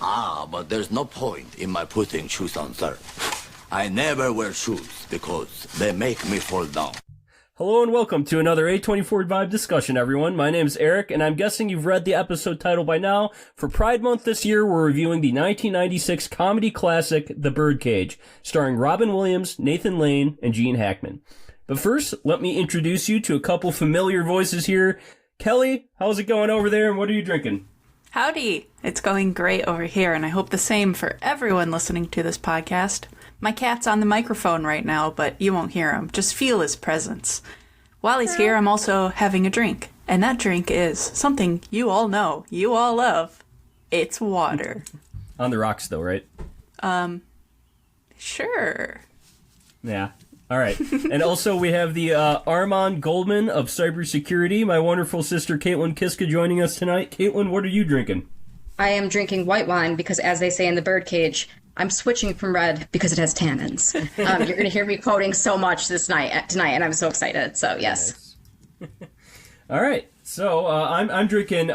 But there's no point in my putting shoes on, sir. I never wear shoes because they make me fall down. Hello and welcome to another A24 Vibe discussion, everyone. My name's Eric, and I'm guessing you've read the episode title by now. For Pride Month this year, we're reviewing the 1996 comedy classic, The Birdcage, starring Robin Williams, Nathan Lane, and Gene Hackman. But first, let me introduce you to a couple familiar voices here. Kelley, how's it going over there, and what are you drinking? Howdy! It's going great over here, and I hope the same for everyone listening to this podcast. My cat's on the microphone right now, but you won't hear him. Just feel his presence. While he's here, I'm also having a drink. And that drink is something you all know, you all love. It's water. On the rocks, though, right? Sure. Yeah. All right. And also we have the Armand Goldman of cybersecurity, my wonderful sister Caitlin Kiska joining us tonight. Caitlin, what are you drinking? I am drinking white wine because, as they say in the Birdcage, I'm switching from red because it has tannins. You're going to hear me quoting so much tonight, and I'm so excited. So, yes. Nice. All right. So, I'm drinking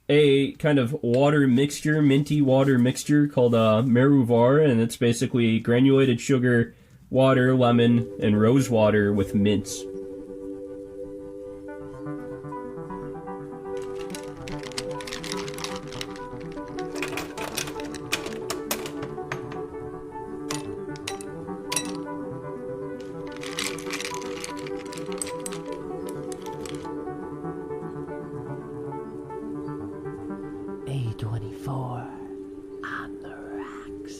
a kind of water mixture, minty water mixture called Meruvar, and it's basically granulated sugar, water, lemon, and rose water with mints. A24 on the rocks.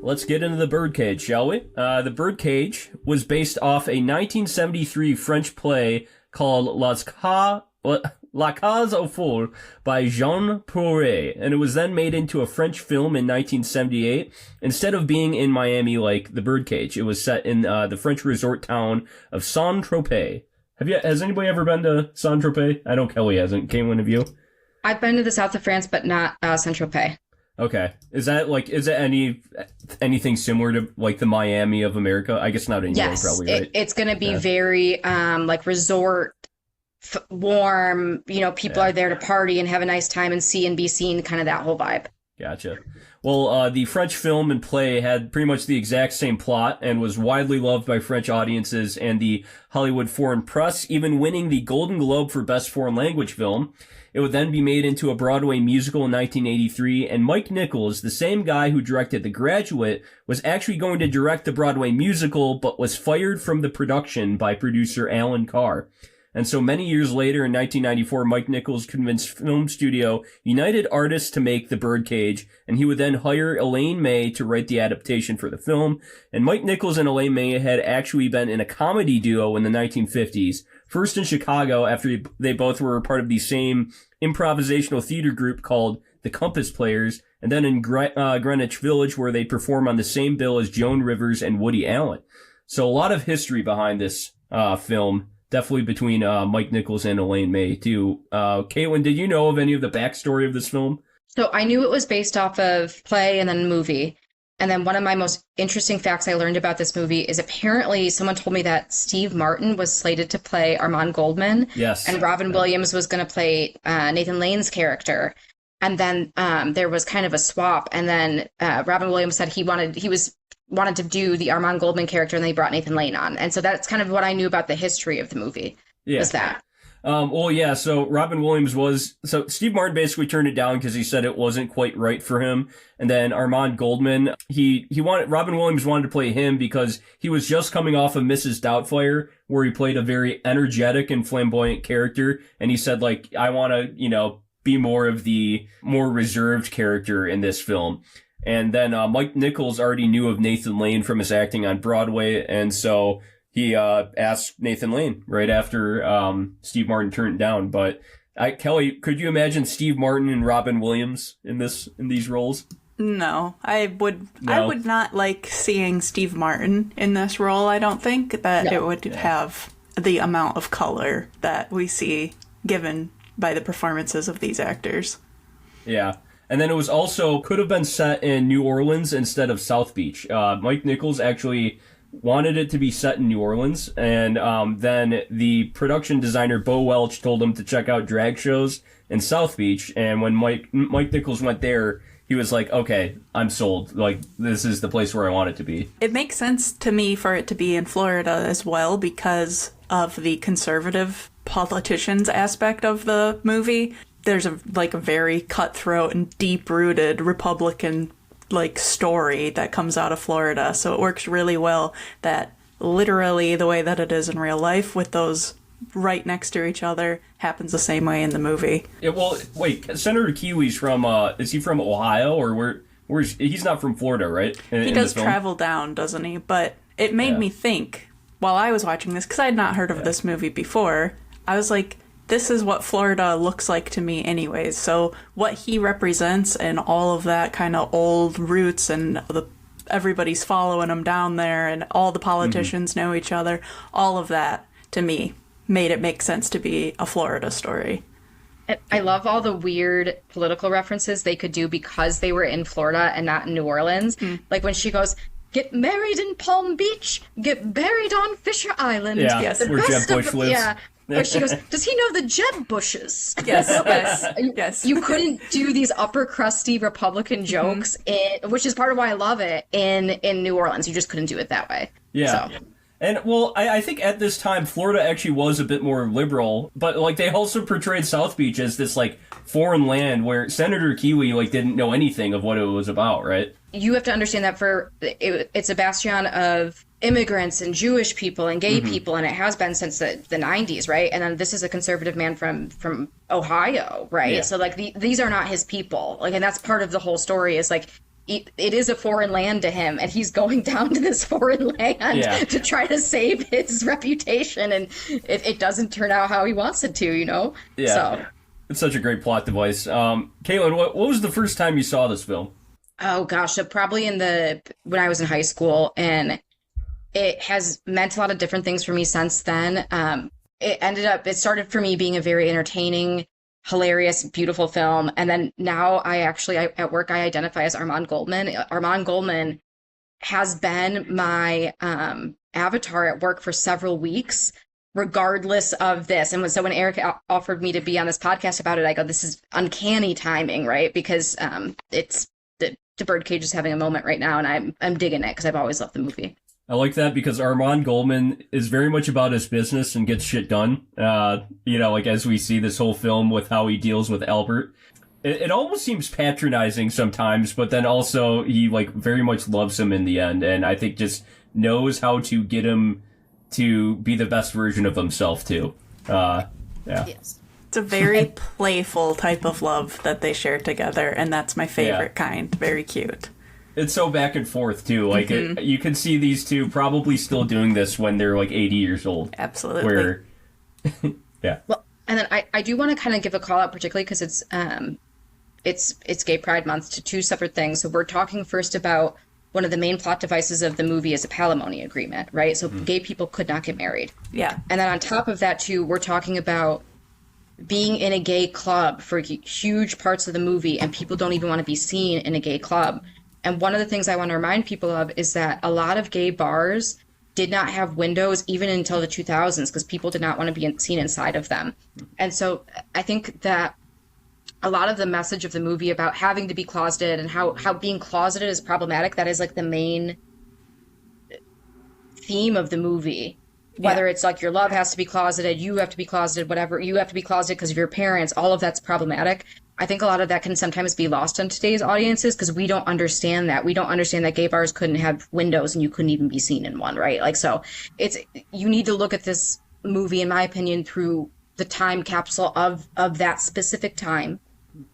Let's get into The Birdcage, shall we? The Birdcage was based off a 1973 French play called La Cage aux Folles by Jean Prouet, and it was then made into a French film in 1978. Instead of being in Miami like The Birdcage, it was set in the French resort town of Saint-Tropez. Has anybody ever been to Saint-Tropez? I know Kelley hasn't. Caitlin, have you? I've been to the south of France, but not Saint-Tropez. Okay. Is it anything similar to like the Miami of America? I guess not in Europe, probably, right? It's going to be very like resort, warm. You know, people are there to party and have a nice time and see and be seen, kind of that whole vibe. Gotcha. Well, the French film and play had pretty much the exact same plot and was widely loved by French audiences and the Hollywood foreign press, even winning the Golden Globe for Best Foreign Language Film. It would then be made into a Broadway musical in 1983, and Mike Nichols, the same guy who directed The Graduate, was actually going to direct the Broadway musical, but was fired from the production by producer Alan Carr. And so many years later, in 1994, Mike Nichols convinced film studio United Artists to make The Birdcage, and he would then hire Elaine May to write the adaptation for the film. And Mike Nichols and Elaine May had actually been in a comedy duo in the 1950s, first in Chicago after they both were part of the same improvisational theater group called the Compass Players, and then in Greenwich Village where they perform on the same bill as Joan Rivers and Woody Allen. So a lot of history behind this film. Definitely between Mike Nichols and Elaine May, too. Caitlin, did you know of any of the backstory of this film? So I knew it was based off of play and then movie. And then one of my most interesting facts I learned about this movie is apparently someone told me that Steve Martin was slated to play Armand Goldman. Yes. And Robin Williams was going to play Nathan Lane's character. And then there was kind of a swap. And then Robin Williams said he wanted to do the Armand Goldman character, and they brought Nathan Lane on. And so that's kind of what I knew about the history of the movie, was that. So Robin Williams Steve Martin basically turned it down because he said it wasn't quite right for him. And then Armand Goldman, Robin Williams wanted to play him because he was just coming off of Mrs. Doubtfire, where he played a very energetic and flamboyant character. And he said, like, I want to, be more of the more reserved character in this film. And then Mike Nichols already knew of Nathan Lane from his acting on Broadway, and so he asked Nathan Lane right after Steve Martin turned it down. But Kelley, could you imagine Steve Martin and Robin Williams in these roles? No, I would not like seeing Steve Martin in this role. I don't think that it would have the amount of color that we see given by the performances of these actors. Yeah. And then it was also could have been set in New Orleans instead of South Beach. Mike Nichols actually wanted it to be set in New Orleans, and then the production designer Bo Welch told him to check out drag shows in South Beach, and when Mike Nichols went there, he was like, okay, I'm sold. Like, this is the place where I want it to be. It makes sense to me for it to be in Florida as well because of the conservative politicians aspect of the movie. There's a very cutthroat and deep-rooted Republican story that comes out of Florida. So it works really well that literally the way that it is in real life with those right next to each other happens the same way in the movie. Yeah, well, wait, Senator Kiwi's from, is he from Ohio or where's, he's not from Florida, right? He does travel down, doesn't he? But it made me think while I was watching this, because I had not heard of this movie before, I was like, this is what Florida looks like to me anyways. So what he represents and all of that kind of old roots and everybody's following him down there and all the politicians know each other, all of that to me made it make sense to be a Florida story. I love all the weird political references they could do because they were in Florida and not in New Orleans. Like when she goes, get married in Palm Beach, get buried on Fisher Island. Yeah, yes. Where Jeb Bush lives. Yeah. Where she goes, does he know the Jeb Bushes? Yes, yes. You couldn't do these upper crusty Republican jokes, which is part of why I love it, in New Orleans. You just couldn't do it that way. Yeah. So. And, well, I think at this time, Florida actually was a bit more liberal, but, they also portrayed South Beach as this, foreign land where Senator Kiwi, didn't know anything of what it was about, right? You have to understand that it's a bastion of immigrants and Jewish people and gay people, and it has been since the 90s, right? And then this is a conservative man from Ohio, right? Yeah. So, these are not his people. And that's part of the whole story is, it is a foreign land to him, and he's going down to this foreign land to try to save his reputation, and it doesn't turn out how he wants it to, Yeah. So it's such a great plot device. Caitlin, what was the first time you saw this film? Oh gosh, so probably when I was in high school, and it has meant a lot of different things for me since then. It started for me being a very entertaining, hilarious, beautiful film. And then now at work, I identify as Armand Goldman. Armand Goldman has been my avatar at work for several weeks, regardless of this. And so when Eric offered me to be on this podcast about it, I go, this is uncanny timing, right? Because the Birdcage is having a moment right now, and I'm digging it because I've always loved the movie. I like that because Armand Goldman is very much about his business and gets shit done. As we see this whole film with how he deals with Albert. It almost seems patronizing sometimes, but then also he very much loves him in the end, and I think just knows how to get him to be the best version of himself too. Yeah. Yes. It's a very playful type of love that they share together, and that's my favorite kind. Very cute. It's so back and forth, too. You can see these two probably still doing this when they're, 80 years old. Absolutely. Yeah. Well, and then I do want to kind of give a call out, particularly because it's Gay Pride Month, to two separate things. So we're talking first about one of the main plot devices of the movie is a palimony agreement, right? So gay people could not get married. Yeah. And then on top of that, too, we're talking about being in a gay club for huge parts of the movie, and people don't even want to be seen in a gay club. And one of the things I want to remind people of is that a lot of gay bars did not have windows even until the 2000s because people did not want to be seen inside of them. And so I think that a lot of the message of the movie about having to be closeted and how being closeted is problematic, that is the main theme of the movie. Whether it's your love has to be closeted, you have to be closeted, whatever, you have to be closeted because of your parents, all of that's problematic. I think a lot of that can sometimes be lost on today's audiences because we don't understand that. We don't understand that gay bars couldn't have windows and you couldn't even be seen in one, right? So you need to look at this movie, in my opinion, through the time capsule of that specific time.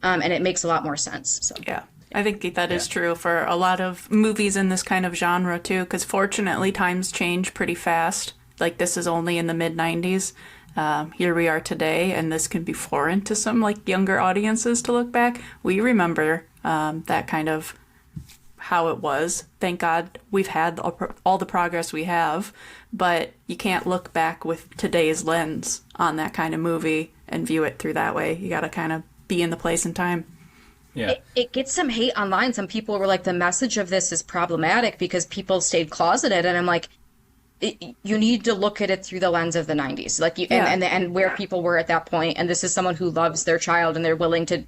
And it makes a lot more sense. So yeah. I think that is true for a lot of movies in this kind of genre too, because fortunately times change pretty fast. This is only in the mid-90s. Here we are today, and this can be foreign to some younger audiences to look back. We remember that kind of how it was. Thank God we've had all the progress we have, but you can't look back with today's lens on that kind of movie and view it through that way. You got to kind of be in the place and time. Yeah. It gets some hate online. Some people were like, the message of this is problematic because people stayed closeted. And I'm like, you need to look at it through the lens of the 90s, like and where people were at that point. And this is someone who loves their child and they're willing to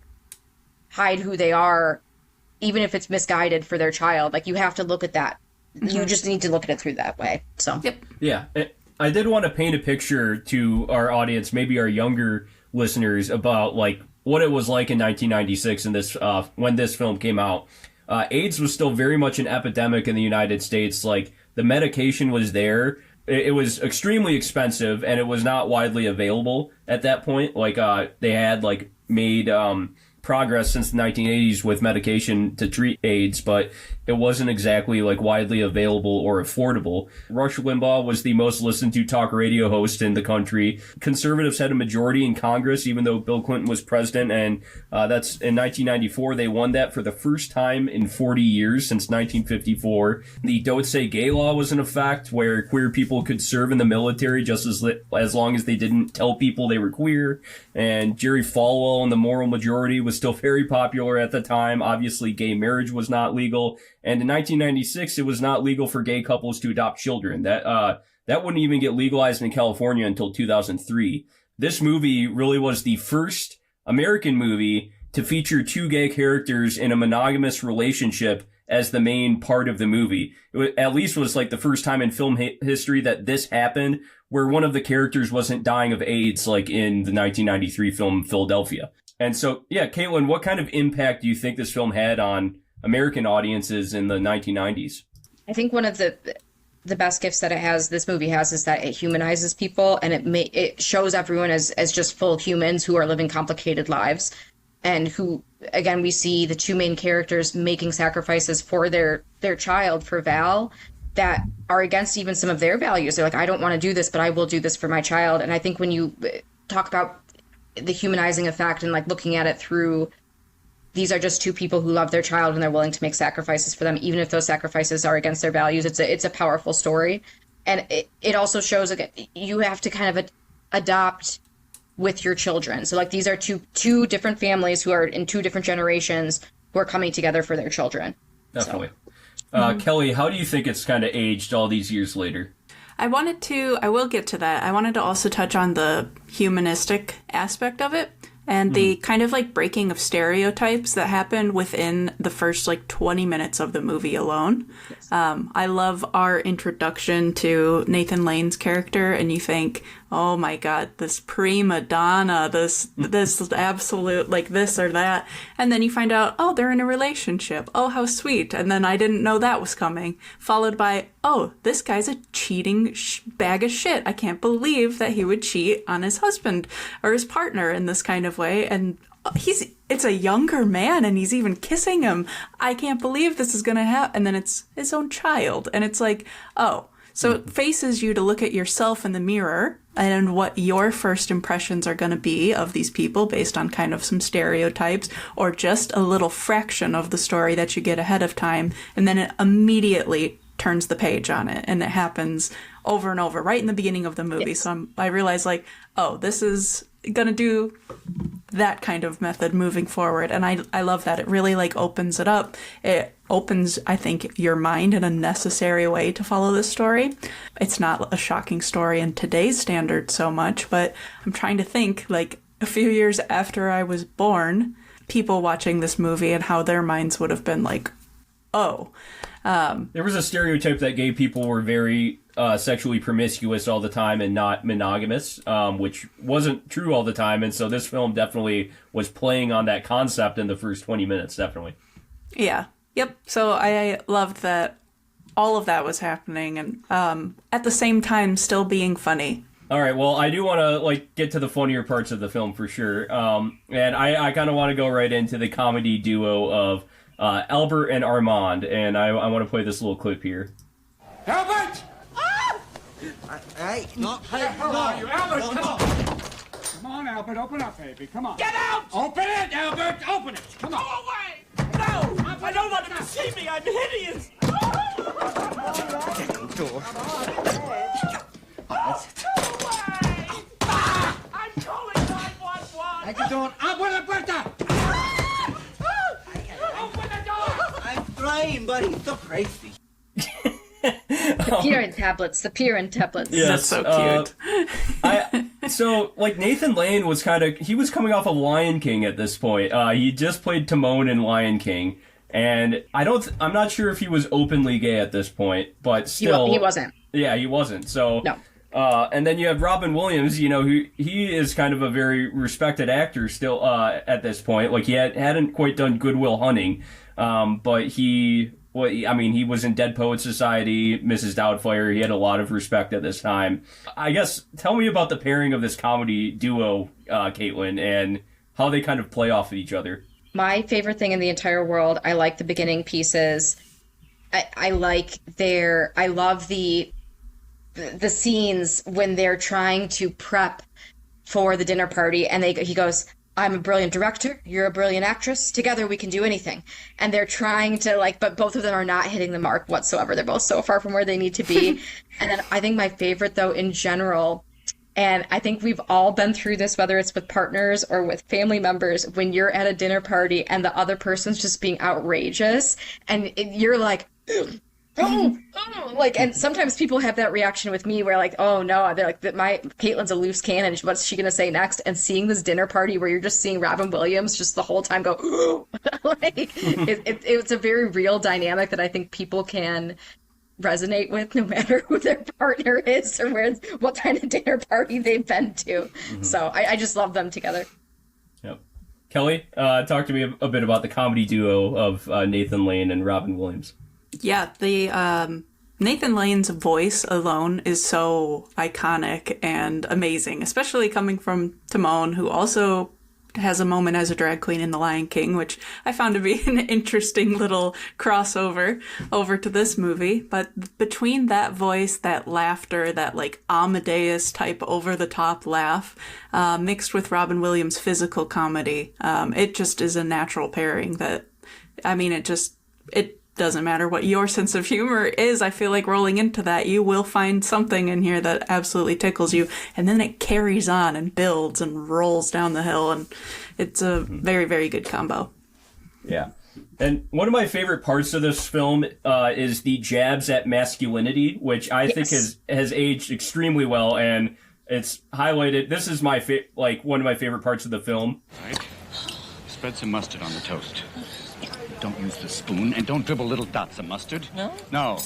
hide who they are, even if it's misguided for their child. Like, you have to look at that. You just need to look at it through that way. So, Yeah. I did want to paint a picture to our audience, maybe our younger listeners, about like what it was like in 1996 in this when this film came out. AIDS was still very much an epidemic in the United States. Like, the medication was there. It was extremely expensive, and it was not widely available at that point. Like, they had like made progress since the 1980s with medication to treat AIDS, but it wasn't exactly like widely available or affordable. Rush Limbaugh was the most listened to talk radio host in the country. Conservatives had a majority in Congress, even though Bill Clinton was president, and that's in 1994. They won that for the first time in 40 years, since 1954. The Don't Say Gay law was in effect, where queer people could serve in the military just as long as they didn't tell people they were queer. And Jerry Falwell and the moral majority was still very popular at the time. Obviously, gay marriage was not legal. And in 1996, it was not legal for gay couples to adopt children. That wouldn't even get legalized in California until 2003. This movie really was the first American movie to feature two gay characters in a monogamous relationship as the main part of the movie. It at least was like the first time in film history that this happened, where one of the characters wasn't dying of AIDS like in the 1993 film Philadelphia. And so, yeah, Caitlin, what kind of impact do you think this film had on American audiences in the 1990s? I think one of the best gifts that this movie has, is that it humanizes people, and it shows everyone as just full humans who are living complicated lives, and who, again, we see the two main characters making sacrifices for their child, for Val, that are against even some of their values. They're like, I don't want to do this, but I will do this for my child. And I think when you talk about the humanizing effect and like looking at it through, these are just two people who love their child and they're willing to make sacrifices for them, even if those sacrifices are against their values. It's a powerful story. And it also shows, like, you have to kind of adopt with your children. So like, these are two different families who are in two different generations who are coming together for their children. Definitely. Kelley, how do you think it's kind of aged all these years later? I will get to that. I wanted to also touch on the humanistic aspect of it and the kind of like breaking of stereotypes that happened within the first like 20 minutes of the movie alone. Yes. I love our introduction to Nathan Lane's character, and you think, oh my God, this prima donna, this absolute, like, this or that. And then you find out, oh, they're in a relationship. Oh, how sweet. And then I didn't know that was coming. Followed by, oh, this guy's a cheating bag of shit. I can't believe that he would cheat on his husband or his partner in this kind of way. And it's a younger man and he's even kissing him. I can't believe this is going to happen. And then it's his own child. And it's like, oh. So it faces you to look at yourself in the mirror and what your first impressions are going to be of these people based on kind of some stereotypes or just a little fraction of the story that you get ahead of time. And then it immediately turns the page on it. And it happens over and over right in the beginning of the movie. Yes. So I realized, like, oh, this is going to do that kind of method moving forward. And I love that. It really like opens it up. It opens, I think, your mind in a necessary way to follow this story. It's not a shocking story in today's standards so much, but I'm trying to think, like, a few years after I was born, people watching this movie and how their minds would have been like, oh. There was a stereotype that gay people were very sexually promiscuous all the time and not monogamous, which wasn't true all the time. And so this film definitely was playing on that concept in the first 20 minutes, definitely. Yeah. Yep. So I loved that all of that was happening and at the same time still being funny. All right. Well, I do want to get to the funnier parts of the film for sure. And I kind of want to go right into the comedy duo of Albert and Armand. And I want to play this little clip here. Albert! Hey, no, Hey, how are you, Albert? No, Come no. on. Come on, Albert, open up, baby. Come on. Get out! Open it, Albert. Open it. Come on. Go away! No! I don't want him to see me. I'm hideous. Door. I'm calling 911. Take the door. Abre la puerta. Open the door. I'm trying, but he's so crazy. The Pirin tablets. That's so cute. So like Nathan Lane was he was coming off of Lion King at this point. He just played Timon in Lion King, and I'm not sure if he was openly gay at this point, but still he wasn't. Yeah, he wasn't. So no. And then you have Robin Williams, who he is kind of a very respected actor still at this point. Like he hadn't quite done Good Will Hunting, but he was in Dead Poets Society, Mrs. Doubtfire. He had a lot of respect at this time. I guess tell me about the pairing of this comedy duo, Caitlin, and how they kind of play off of each other. My favorite thing in the entire world. I like the beginning pieces. I love the scenes when they're trying to prep for the dinner party, and he goes, I'm a brilliant director, you're a brilliant actress, together we can do anything. And they're trying to but both of them are not hitting the mark whatsoever. They're both so far from where they need to be. And then I think my favorite though in general, and I think we've all been through this, whether it's with partners or with family members, when you're at a dinner party and the other person's just being outrageous and you're like, and sometimes people have that reaction with me where oh no, they're like, Caitlin's a loose cannon, what's she gonna say next? And seeing this dinner party where you're just seeing Robin Williams just the whole time go it's a very real dynamic that I think people can resonate with no matter who their partner is or what kind of dinner party they've been to. So I just love them together. Yep. Kelley, talk to me a bit about the comedy duo of Nathan Lane and Robin Williams. Yeah, the Nathan Lane's voice alone is so iconic and amazing, especially coming from Timon, who also has a moment as a drag queen in The Lion King, which I found to be an interesting little crossover over to this movie. But between that voice, that laughter, that Amadeus type over-the-top laugh, mixed with Robin Williams' physical comedy, it just is a natural pairing that, it doesn't matter what your sense of humor is. I feel like rolling into that, you will find something in here that absolutely tickles you. And then it carries on and builds and rolls down the hill. And it's a very, very good combo. Yeah. And one of my favorite parts of this film is the jabs at masculinity, which I think has aged extremely well. And it's highlighted. This is my one of my favorite parts of the film. Right. Spread some mustard on the toast. Don't use the spoon, and don't dribble little dots of mustard. No? No.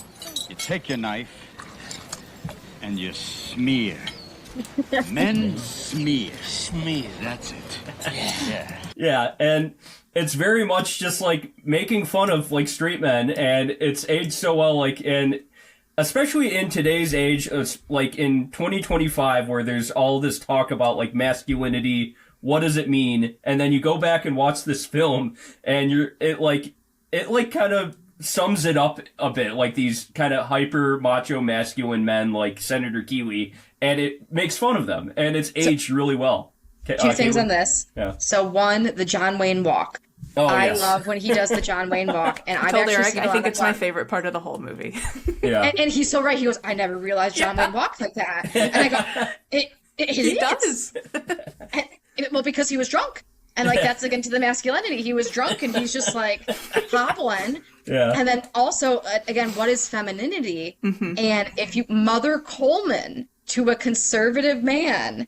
You take your knife, and you smear. Men smear. Smear. That's it. Yeah. Yeah, and it's very much just making fun of straight men, and it's aged so well, and especially in today's age, in 2025, where there's all this talk about masculinity. What does it mean? And then you go back and watch this film, and it kind of sums it up a bit, these kind of hyper macho masculine men like Senator Kelley, and it makes fun of them, and it's aged really well. Two things on this. Yeah. So one, the John Wayne walk. Oh, I yes. love when he does the John Wayne walk, and I told Eric, I think it's my favorite part of the whole movie. Yeah. And he's so right. He goes, I never realized John Wayne walked like that, and I go, he does. Well, because he was drunk. And that's again to the masculinity. He was drunk and he's just hobbling. Yeah. And then also, again, what is femininity? Mm-hmm. And if you Mother Coleman to a conservative man,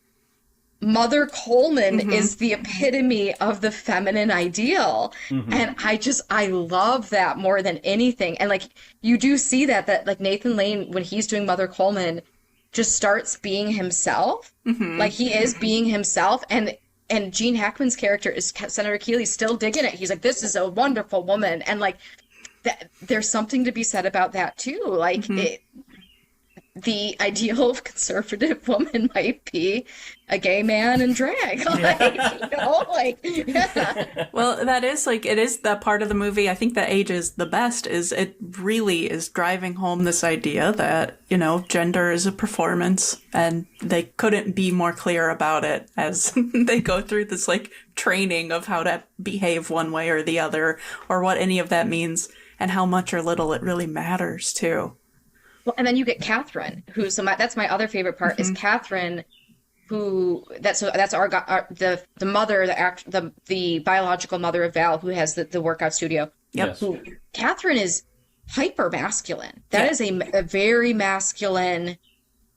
Mother Coleman is the epitome of the feminine ideal. Mm-hmm. And I love that more than anything. And you do see that Nathan Lane, when he's doing Mother Coleman, just starts being himself. Mm-hmm. He is being himself. And Gene Hackman's character is Senator Kelley, still digging it. He's like, this is a wonderful woman. And that, there's something to be said about that too. The ideal of conservative woman might be a gay man in drag. Well, that is it is that part of the movie I think that ages the best, is it really is driving home this idea that, gender is a performance, and they couldn't be more clear about it as they go through this training of how to behave one way or the other, or what any of that means, and how much or little it really matters too. Well, and then you get Catherine, that's my other favorite part, is Catherine, who that's the mother, the biological mother of Val, who has the workout studio. Yep. Catherine is hyper masculine. That is a very masculine,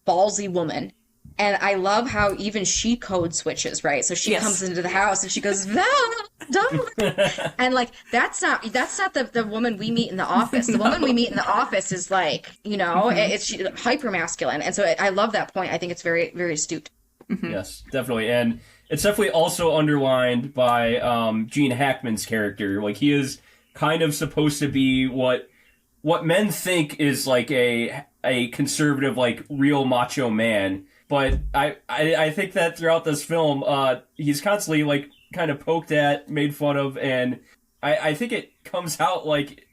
ballsy woman. And I love how even she code switches, right? So she comes into the house and she goes, Val, don't. And like, that's not the woman we meet in the office. The woman we meet in the office is like, you know, it's hyper masculine. And so I love that point. I think it's very, very astute. Yes, definitely. And it's definitely also underlined by Gene Hackman's character. Like, he is kind of supposed to be what men think is like a conservative, like, real macho man. But I think that throughout this film, he's constantly, like, kind of poked at, made fun of, and I think it comes out like,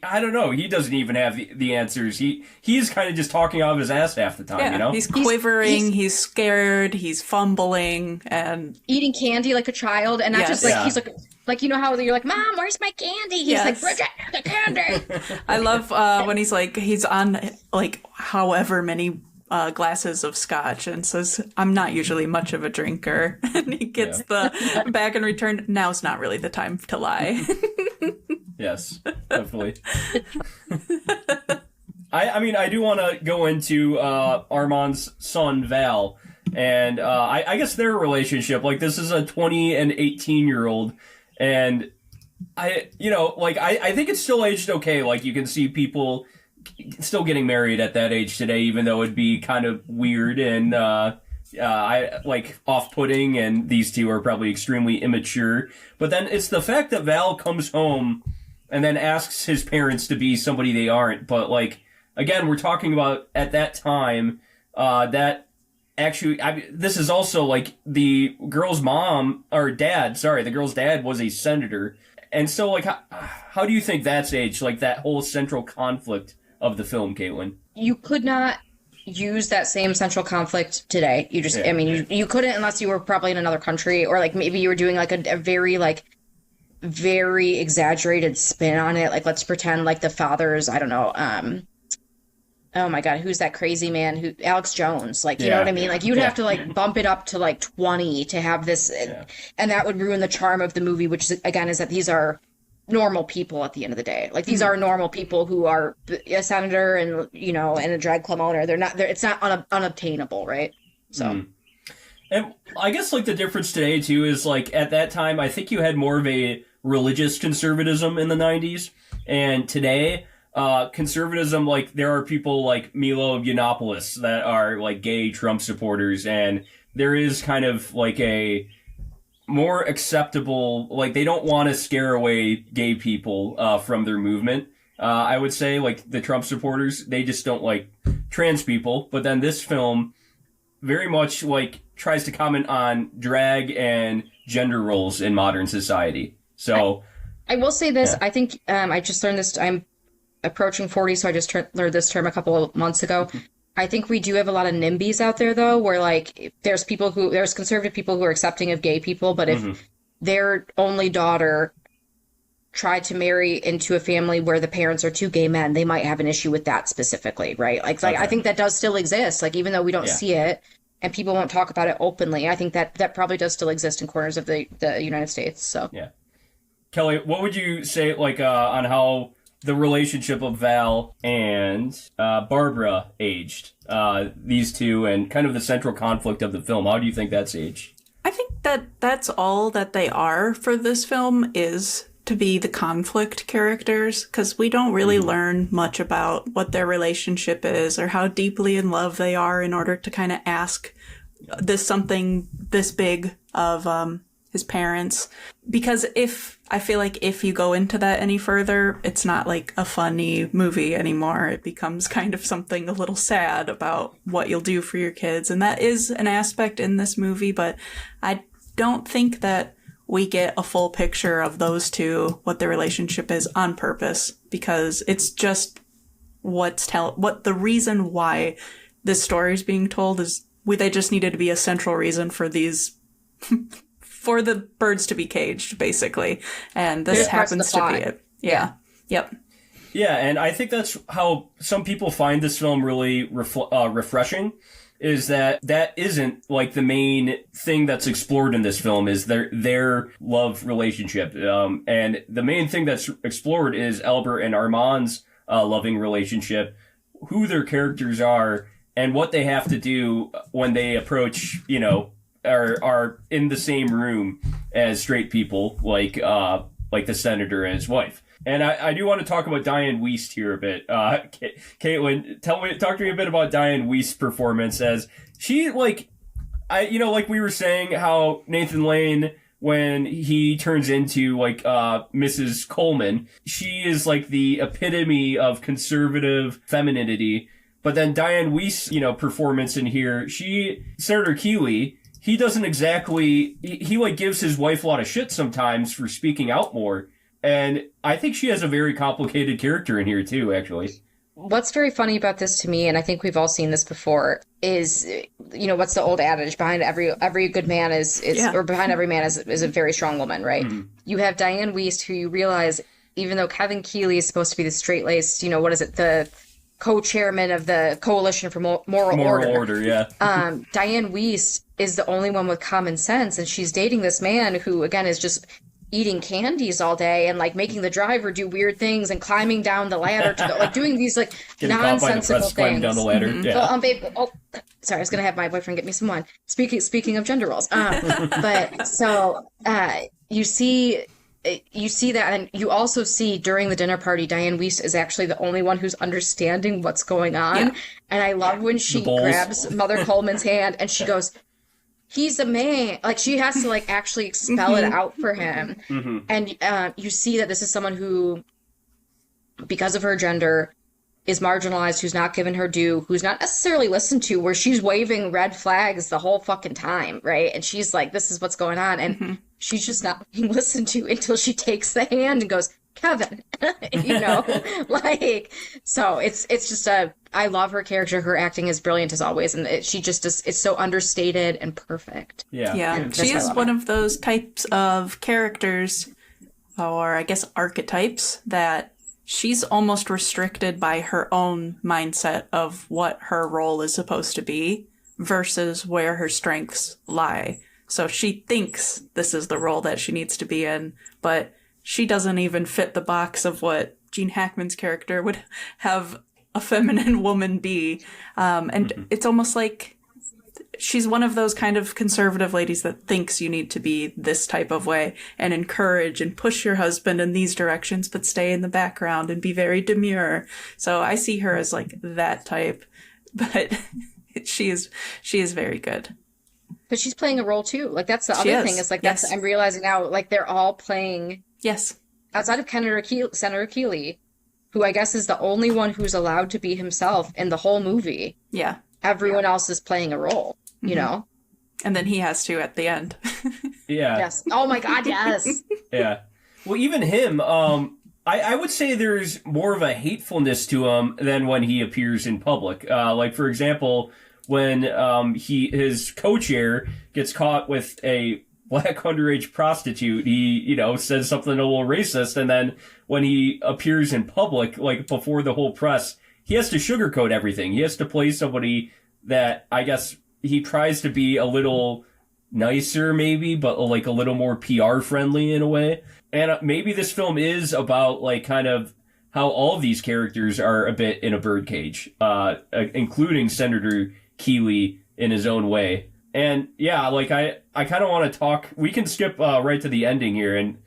I don't know, he doesn't even have the answers. He's kind of just talking out of his ass half the time, you know? He's quivering, he's scared, he's fumbling, and... eating candy like a child, and not just like, he's like, you know how you're like, Mom, where's my candy? He's like, Bridget, the candy! I love when he's like, he's on, like, however many... glasses of scotch and says, I'm not usually much of a drinker. And he gets the bag in return. Now's not really the time to lie. Yes, definitely. I mean, I do want to go into Armand's son, Val. And I guess their relationship, like, this is a 20 and 18-year-old. And I think it's still aged okay. Like, you can see people still getting married at that age today, even though it'd be kind of weird and off-putting, and these two are probably extremely immature. But then it's the fact that Val comes home and then asks his parents to be somebody they aren't. But, like, again, we're talking about at that time that actually, this is also like the girl's the girl's dad was a senator. And so, like, how do you think that's aged? Like, that whole central conflict of the film, Caitlin? You could not use that same central conflict today. You just, I mean, you couldn't unless you were probably in another country, or like maybe you were doing like a very like very exaggerated spin on it. Like, let's pretend like the father's, I don't know, oh my God, who's that crazy man Alex Jones, like, you know what I mean? Like, you'd have to like bump it up to like 20 to have this, and that would ruin the charm of the movie, which again is that these are normal people at the end of the day. Like, these are normal people who are a senator and, you know, and a drag club owner. It's not unobtainable, right? So. And I guess, like, the difference today, too, is, like, at that time, I think you had more of a religious conservatism in the 90s. And today, conservatism, like, there are people like Milo Yiannopoulos that are, like, gay Trump supporters. And there is kind of, like, a more acceptable, like, they don't want to scare away gay people from their movement. I would say, like, the Trump supporters, they just don't like trans people. But then this film very much, like, tries to comment on drag and gender roles in modern society. So I will say this. I think I just learned this. I'm approaching 40, so I just learned this term a couple of months ago. I think we do have a lot of NIMBYs out there, though, where, like, there's conservative people who are accepting of gay people, but if their only daughter tried to marry into a family where the parents are two gay men, they might have an issue with that specifically, right? Like I think that does still exist. Like, even though we don't see it and people won't talk about it openly, I think that probably does still exist in corners of the United States. So yeah, Kelley, what would you say, like, on how the relationship of Val and Barbara aged, these two, and kind of the central conflict of the film? How do you think that's aged? I think that's all that they are for this film, is to be the conflict characters, because we don't really learn much about what their relationship is or how deeply in love they are in order to kind of ask something this big of his parents. Because I feel like if you go into that any further, it's not like a funny movie anymore. It becomes kind of something a little sad about what you'll do for your kids. And that is an aspect in this movie, but I don't think that we get a full picture of those two, what their relationship is, on purpose, because it's just what the reason why this story is being told is they just needed to be a central reason for these for the birds to be caged, basically. And this happens to be it. Yeah. Yep. Yeah, and I think that's how some people find this film really refreshing. is that isn't like the main thing that's explored in this film is their love relationship. And the main thing that's explored is Albert and Armand's loving relationship, who their characters are, and what they have to do when they approach, are in the same room as straight people, like the senator and his wife. And I do want to talk about Dianne Wiest here a bit. Caitlin, talk to me a bit about Dianne Wiest's performance, as she, like we were saying, how Nathan Lane, when he turns into Mrs. Coleman, she is like the epitome of conservative femininity. But then Dianne Wiest's, performance in here, Senator Kelley, he doesn't exactly, he gives his wife a lot of shit sometimes for speaking out more. And I think she has a very complicated character in here too, actually. What's very funny about this to me, and I think we've all seen this before, is, what's the old adage? Behind every good man or behind every man is a very strong woman, right? Mm-hmm. You have Dianne Wiest, who you realize, even though Kevin Kelley is supposed to be the straight-laced, the co-chairman of the Coalition for Moral Order. Yeah. Dianne Wiest is the only one with common sense, and she's dating this man who, again, is just eating candies all day and making the driver do weird things and climbing down the ladder to doing these nonsensical things. Climbing down the ladder. Mm-hmm. Yeah. So, babe, sorry, I was gonna have my boyfriend get me some wine. Speaking of gender roles, but so you see that, and you also see during the dinner party, Dianne Wiest is actually the only one who's understanding what's going on. Yeah. And I love when she grabs Mother Coleman's hand and she goes, he's a man. She has to actually expel it out for him. Mm-hmm. And you see that this is someone who, because of her gender, is marginalized, who's not given her due, who's not necessarily listened to, where she's waving red flags the whole fucking time, right? And she's like, this is what's going on. And she's just not being listened to until she takes the hand and goes, Kevin, so it's just I love her character. Her acting is brilliant as always. And she just is, it's so understated and perfect. Yeah. Yeah. She is one of those types of characters, or I guess archetypes, that she's almost restricted by her own mindset of what her role is supposed to be versus where her strengths lie. So she thinks this is the role that she needs to be in, but she doesn't even fit the box of what Gene Hackman's character would have a feminine woman be. And it's almost like she's one of those kind of conservative ladies that thinks you need to be this type of way and encourage and push your husband in these directions, but stay in the background and be very demure. So I see her as that type, but she is very good. But she's playing a role too. That's the other thing is that's, I'm realizing now, they're all playing. Yes. Outside of Senator Kelley, who I guess is the only one who's allowed to be himself in the whole movie. Yeah. Everyone else is playing a role, you know? And then he has to at the end. Yeah. Yes. Oh my God, yes. Yeah. Well, even him, I would say there's more of a hatefulness to him than when he appears in public. For example, when his co-chair gets caught with a black underage prostitute, he, says something a little racist, and then when he appears in public, before the whole press, he has to sugarcoat everything. He has to play somebody that, I guess, he tries to be a little nicer, maybe, but a little more PR friendly in a way. And maybe this film is about, kind of how all of these characters are a bit in a birdcage, including Senator Kelley in his own way. And yeah, I kind of want to talk, we can skip right to the ending here and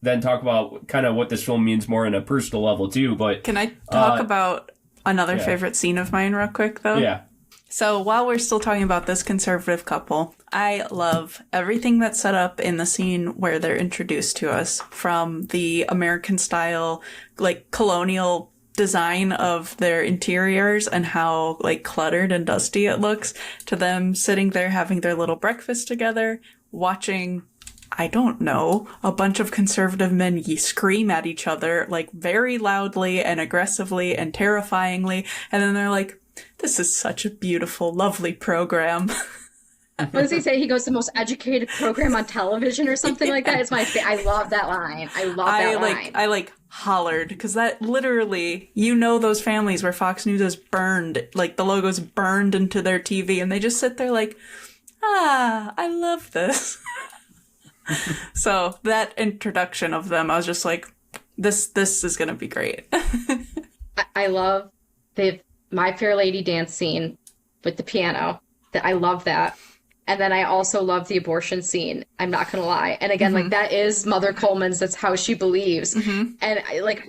then talk about kind of what this film means more on a personal level too. But can I talk about another favorite scene of mine real quick though? Yeah. So while we're still talking about this conservative couple, I love everything that's set up in the scene where they're introduced to us, from the American style, colonial design of their interiors and how cluttered and dusty it looks, to them sitting there having their little breakfast together, watching, I don't know, a bunch of conservative men scream at each other very loudly and aggressively and terrifyingly, and then they're like, this is such a beautiful, lovely program. What does he say? He goes, the most educated program on television or something like that. It's my I love that line. I love that line. I hollered because that literally, those families where Fox News is burned, like the logo's burned into their TV, and they just sit there like, I love this. So that introduction of them, I was just like, this is gonna be great. I love the My Fair Lady dance scene with the piano. I love that. And then I also love the abortion scene. I'm not going to lie. And again, like, that is Mother Coleman's. That's how she believes. And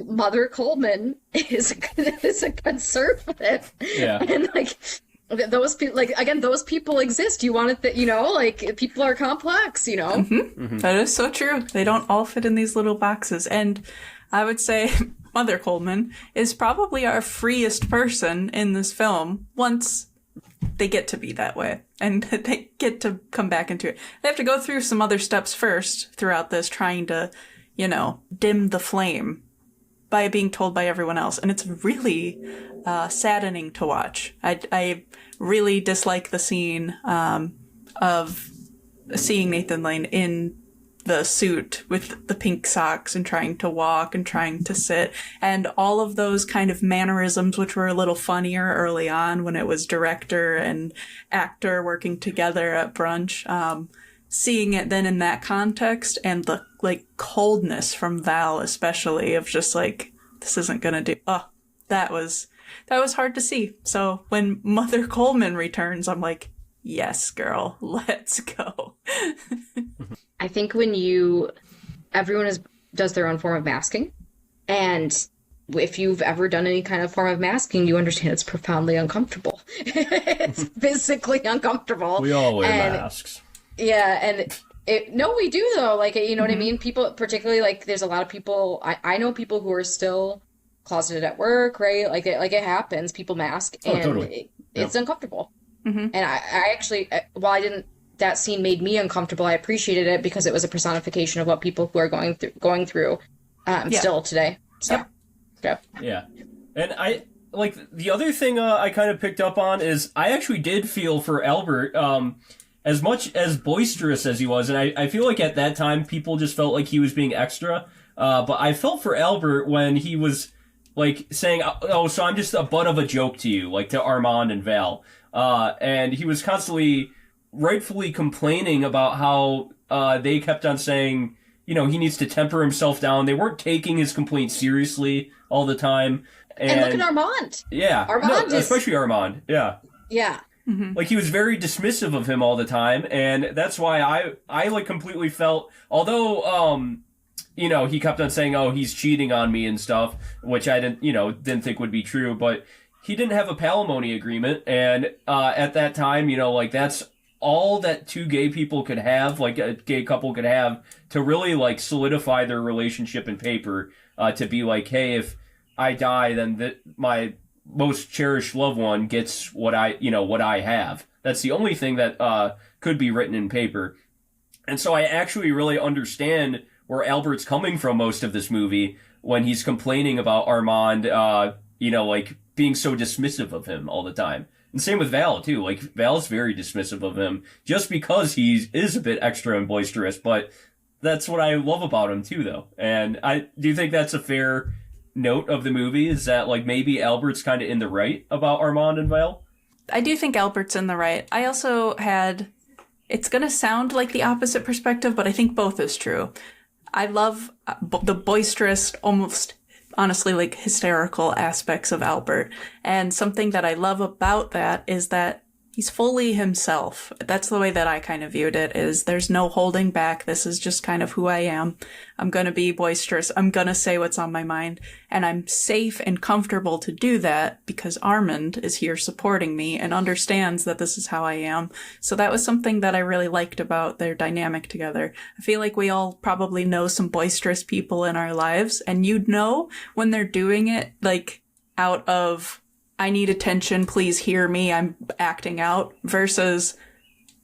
Mother Coleman is a conservative. Yeah. And those people, those people exist. You want it people are complex, That is so true. They don't all fit in these little boxes. And I would say Mother Coleman is probably our freest person in this film once they get to be that way and they get to come back into it. They have to go through some other steps first throughout this, trying to, dim the flame by being told by everyone else. And it's really saddening to watch. I really dislike the scene of seeing Nathan Lane in the suit with the pink socks and trying to walk and trying to sit, and all of those kind of mannerisms, which were a little funnier early on when it was director and actor working together at brunch. Seeing it then in that context and the coldness from Val, especially, of just this isn't gonna do. That was hard to see. So when Mother Coleman returns, I'm like, yes, girl, let's go. I think when everyone does their own form of masking, and if you've ever done any kind of form of masking, you understand it's profoundly uncomfortable. It's physically uncomfortable. We all wear masks. Yeah, and we do though. What I mean? People, particularly there's a lot of people. I know people who are still closeted at work, right? It happens. People mask, and totally. It's uncomfortable. And I actually, while that scene made me uncomfortable, I appreciated it because it was a personification of what people who are going through still today. So, yeah. And the other thing I kind of picked up on is I actually did feel for Albert, as much as boisterous as he was, and I feel like at that time people just felt like he was being extra, but I felt for Albert when he was saying, so I'm just a butt of a joke to you, to Armand and Val. And he was constantly rightfully complaining about how they kept on saying, he needs to temper himself down. They weren't taking his complaints seriously all the time. And look at Armand. Yeah. Especially Armand. Yeah. Yeah. He was very dismissive of him all the time. And that's why I completely felt, although, he kept on saying, he's cheating on me and stuff, which I didn't think would be true, but he didn't have a palimony agreement, and at that time, that's all that two gay people could have, a gay couple could have, to really solidify their relationship in paper, to be hey, if I die, then my most cherished loved one gets what I have. That's the only thing that could be written in paper. And so I actually really understand where Albert's coming from most of this movie when he's complaining about Armand, being so dismissive of him all the time. And same with Val, too. Val's very dismissive of him just because he is a bit extra and boisterous, but that's what I love about him, too, though. And do you think that's a fair note of the movie, is that, maybe Albert's kind of in the right about Armand and Val? I do think Albert's in the right. I also had... It's going to sound like the opposite perspective, but I think both is true. I love the boisterous, almost... honestly, hysterical aspects of Albert. And something that I love about that is that he's fully himself. That's the way that I kind of viewed it, is there's no holding back. This is just kind of who I am. I'm going to be boisterous. I'm going to say what's on my mind. And I'm safe and comfortable to do that because Armand is here supporting me and understands that this is how I am. So that was something that I really liked about their dynamic together. I feel like we all probably know some boisterous people in our lives, and you'd know when they're doing it, out of... I need attention, please hear me, I'm acting out, versus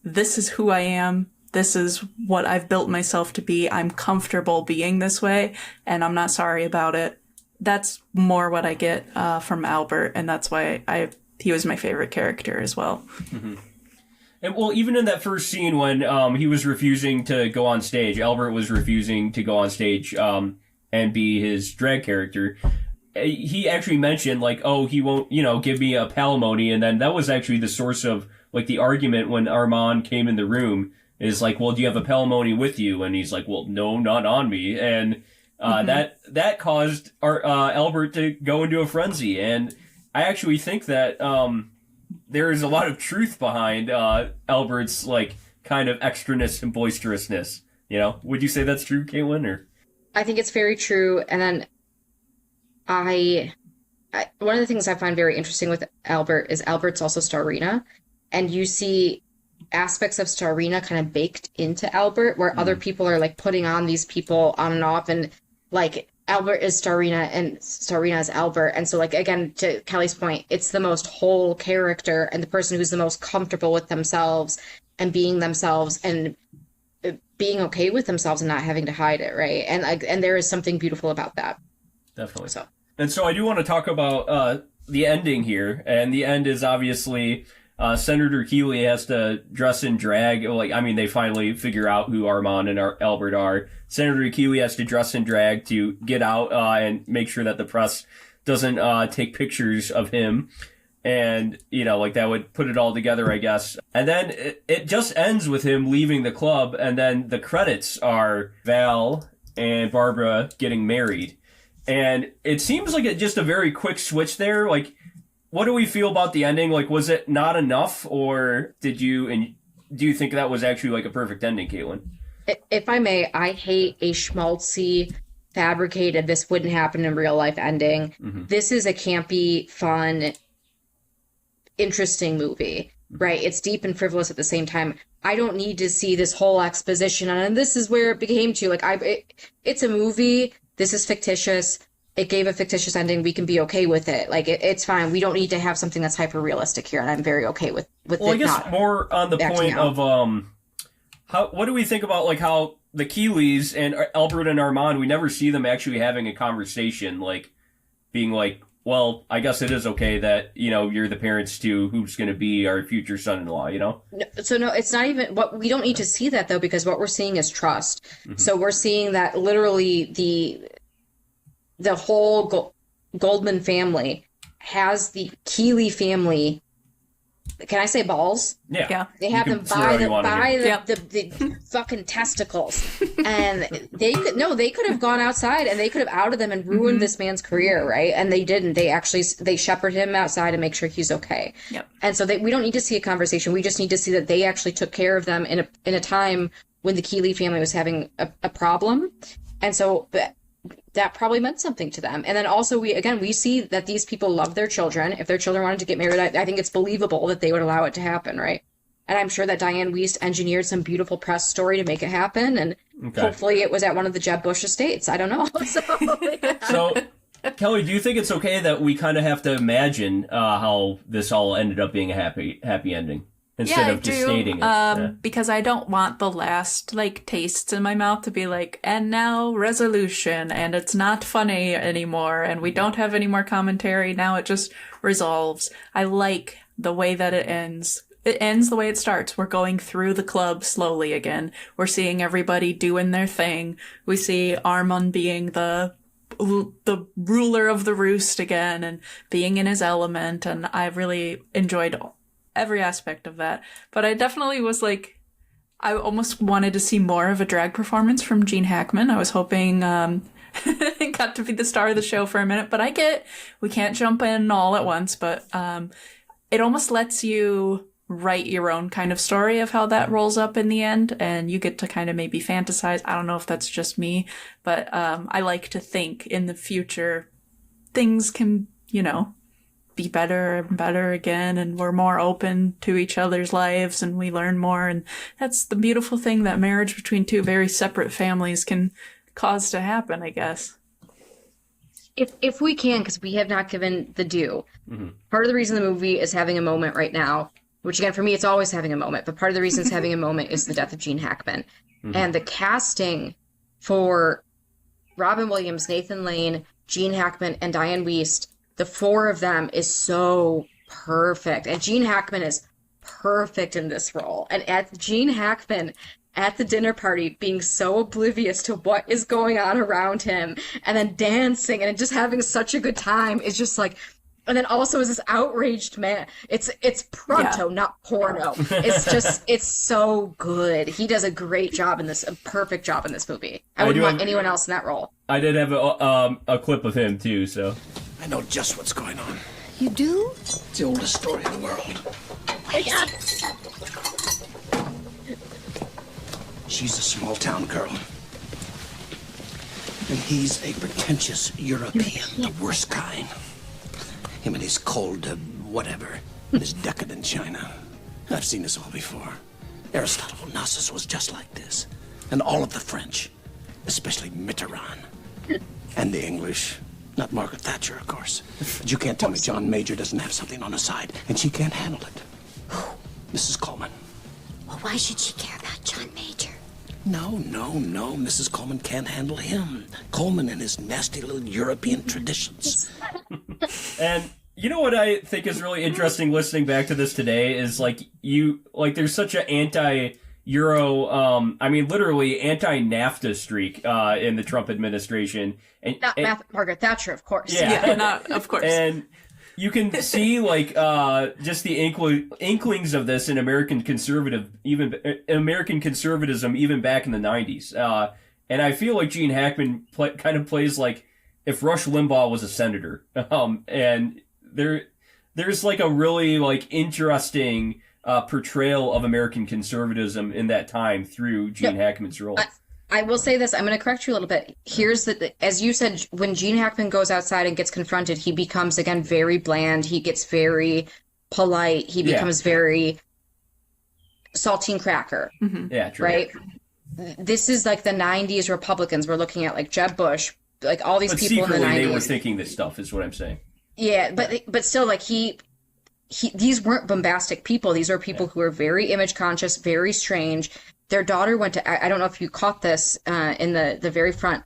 this is who I am, this is what I've built myself to be, I'm comfortable being this way, and I'm not sorry about it. That's more what I get from Albert, and that's why he was my favorite character as well. And well, even in that first scene when he was refusing to go on stage, Albert was refusing to go on stage and be his drag character. He actually mentioned like, oh, he won't, give me a palimony, and then that was actually the source of like the argument when Armand came in the room. Is like, well, do you have a palimony with you? And he's like, well, no, not on me. And that caused Albert to go into a frenzy. And I actually think that there is a lot of truth behind Albert's like kind of extraness and boisterousness. Would you say that's true, Caitlin? Or I think it's very true. And then I one of the things I find very interesting with Albert is Albert's also Starina, and you see aspects of Starina kind of baked into Albert, where other people are like putting on these people on and off, and like Albert is Starina and Starina is Albert. And so like, again, to Kelley's point, it's the most whole character and the person who's the most comfortable with themselves and being themselves and being okay with themselves and not having to hide it, right? And there is something beautiful about that. Definitely. So I do want to talk about the ending here, and the end is obviously Senator Kelley has to dress in drag. They finally figure out who Armand and Albert are. Senator Kelley has to dress in drag to get out and make sure that the press doesn't take pictures of him. And, that would put it all together, I guess. And then it just ends with him leaving the club, and then the credits are Val and Barbara getting married. And it seems like just a very quick switch there. Like, what do we feel about the ending? Like, was it not enough, or do you think that was actually like a perfect ending, Caitlin? If I may, I hate a schmaltzy, fabricated, this wouldn't happen in real life ending. Mm-hmm. This is a campy, fun, interesting movie, right? It's deep and frivolous at the same time. I don't need to see this whole exposition, and this is where it became to. It's a movie. This is fictitious. It gave a fictitious ending. We can be okay with it. Like, it's fine. We don't need to have something that's hyper realistic here, and I'm very okay with well, it. I guess not more on the point out. of what do we think about like how the Kelleys and Albert and Armand, we never see them actually having a conversation, like being like, well, I guess it is okay that you're the parents to who's going to be our future son-in-law. No, it's not even what we don't need to see that though, because what we're seeing is trust. Mm-hmm. So we're seeing that literally the whole Goldman family has the Kelley family. Can I say balls? Yeah. They have them by the fucking testicles. And they could have gone outside and they could have outed them and ruined this man's career, right? And they didn't. They shepherd him outside and make sure he's okay. Yep. And so we don't need to see a conversation. We just need to see that they actually took care of them in a time when the Kelley family was having a problem. And so that probably meant something to them. And then also we see that these people love their children. If their children wanted to get married, I think it's believable that they would allow it to happen, right? And I'm sure that Dianne Wiest engineered some beautiful press story to make it happen. And hopefully it was at one of the Jeb Bush estates. I don't know. So, Kelley, do you think it's okay that we kind of have to imagine how this all ended up being a happy ending? Instead of just stating it. Because I don't want the last, tastes in my mouth to be like, and now resolution, and it's not funny anymore, and we don't have any more commentary, now it just resolves. I like the way that it ends. It ends the way it starts. We're going through the club slowly again. We're seeing everybody doing their thing. We see Armand being the ruler of the roost again, and being in his element, and I really enjoyed every aspect of that. But I definitely was I almost wanted to see more of a drag performance from Gene Hackman. I was hoping got to be the star of the show for a minute, but we can't jump in all at once, but it almost lets you write your own kind of story of how that rolls up in the end, and you get to kind of maybe fantasize. I don't know if that's just me, but I like to think in the future things can, be better and better again, and we're more open to each other's lives and we learn more. And that's the beautiful thing that marriage between two very separate families can cause to happen, I guess. If we can, because we have not given the due. Mm-hmm. Part of the reason the movie is having a moment right now, which again, for me, it's always having a moment, but part of the reason it's having a moment is the death of Gene Hackman. Mm-hmm. And the casting for Robin Williams, Nathan Lane, Gene Hackman, and Dianne Wiest, the four of them is so perfect. And Gene Hackman is perfect in this role. And at Gene Hackman at the dinner party being so oblivious to what is going on around him and then dancing and just having such a good time is just like, and then also as this outraged man, it's pronto, not porno. It's so good. He does a great job in this, a perfect job in this movie. I wouldn't want anyone else in that role. I did have a clip of him too, so. I know just what's going on. You do? It's the oldest story in the world. She's a small town girl. And he's a pretentious European, the worst kind. Him and his cold, whatever, and his decadent China. I've seen this all before. Aristotle Onassis was just like this. And all of the French, especially Mitterrand. And the English. Not Margaret Thatcher, of course. But you can't tell me John Major doesn't have something on his side, and she can't handle it. Mrs. Coleman. Well, why should she care about John Major? No. Mrs. Coleman can't handle him. Coleman and his nasty little European traditions. And you know what I think is really interesting listening back to this today is there's such an anti-Euro, literally anti-NAFTA streak in the Trump administration. And Margaret Thatcher, of course. Yeah, not of course. And you can see just the inklings of this in American conservatism, even back in the 90s. And I feel like Gene Hackman kind of plays like if Rush Limbaugh was a senator. And there's like a really interesting portrayal of American conservatism in that time through Gene Hackman's role. I will say this. I'm going to correct you a little bit. Here's as you said, when Gene Hackman goes outside and gets confronted, he becomes, again, very bland. He gets very polite. He becomes very saltine cracker. Mm-hmm. Yeah, true. Right? This is like the 90s Republicans. We're looking at like Jeb Bush, like all these people in the 90s. They were thinking this stuff, is what I'm saying. Yeah, but still, like these weren't bombastic people. These are people who are very image conscious, very strange. Their daughter went to, I don't know if you caught this in the very front.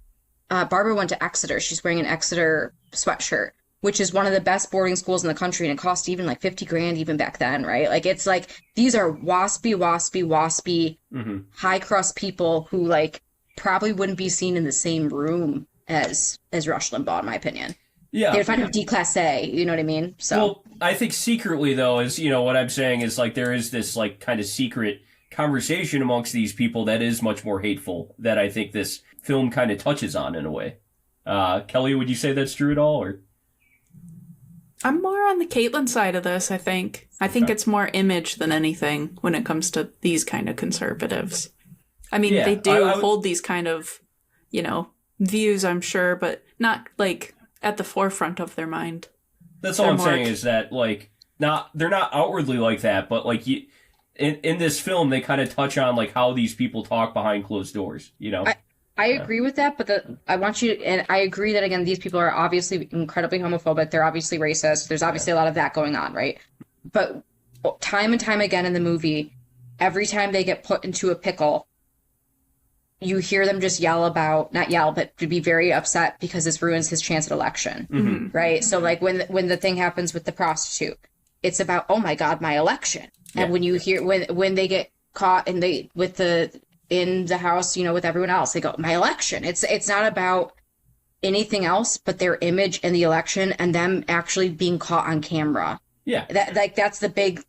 Barbara went to Exeter. She's wearing an Exeter sweatshirt, which is one of the best boarding schools in the country. And it cost even like $50,000 even back then, right? Like, it's like, these are waspy, mm-hmm. high crust people who like probably wouldn't be seen in the same room as Rush Limbaugh, in my opinion. Yeah. They'd find him declassé, you know what I mean? So. Well, I think secretly, though, is, what I'm saying is like there is this like kind of secret conversation amongst these people that is much more hateful that I think this film kind of touches on in a way. Kelley, would you say that's true at all, or? I'm more on the Caitlyn side of this, I think. I think it's more image than anything when it comes to these kind of conservatives. I mean, they do hold these kind of, views, I'm sure, but not like at the forefront of their mind. That's all I'm saying is that they're not outwardly like that, but in this film, they kind of touch on like how these people talk behind closed doors, I agree with that, but I agree that, again, these people are obviously incredibly homophobic. They're obviously racist. There's obviously a lot of that going on, right? But time and time again in the movie, every time they get put into a pickle, you hear them just not yell, but to be very upset because this ruins his chance at election, mm-hmm. right? So like when the thing happens with the prostitute, it's about, oh my God, my election. And when you hear, when they get caught in the house, with everyone else, they go, my election. It's not about anything else but their image and the election and them actually being caught on camera. Yeah. That's the big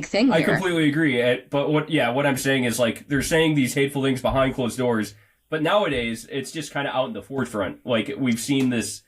thing here. I completely agree. But what I'm saying is like, they're saying these hateful things behind closed doors, but nowadays it's just kind of out in the forefront. Like we've seen this,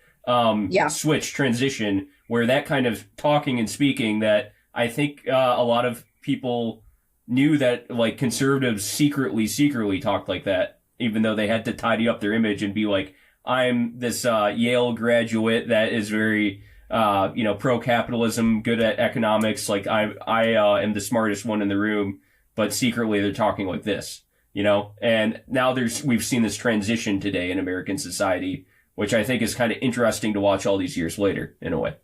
switch transition where that kind of talking and speaking that I think a lot of people knew that like conservatives secretly talked like that, even though they had to tidy up their image and be like, I'm this Yale graduate that is very pro-capitalism, good at economics. Like I am the smartest one in the room, but secretly they're talking like this, and now we've seen this transition today in American society, which I think is kind of interesting to watch all these years later in a way.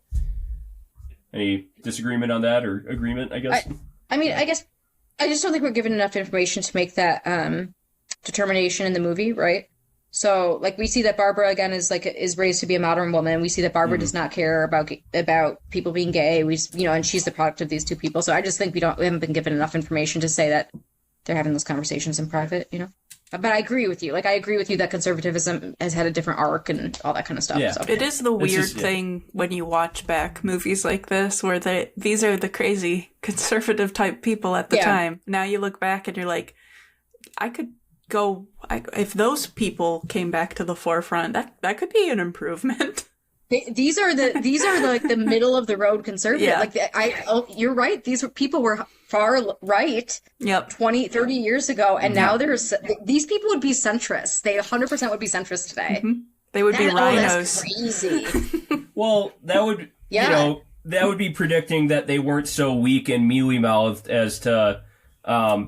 Any disagreement on that or agreement, I guess? I guess I just don't think we're given enough information to make that determination in the movie, right? So, like, we see that Barbara again is raised to be a modern woman. We see that Barbara does not care about people being gay. And she's the product of these two people. So I just think we haven't been given enough information to say that they're having those conversations in private. But I agree with you. Like, I agree with you that conservatism has had a different arc and all that kind of stuff. Yeah. So. It is the weird thing when you watch back movies like this, where these are the crazy conservative type people at the time. Now you look back and you're like, if those people came back to the forefront, that could be an improvement. These are the middle of the road conservative. Yeah. You're right. People were far right 20, 30 years ago. And now these people would be centrists. They 100% would be centrist today. Mm-hmm. They would be rhinos. That's crazy. Well, that would, that would be predicting that they weren't so weak and mealy-mouthed as to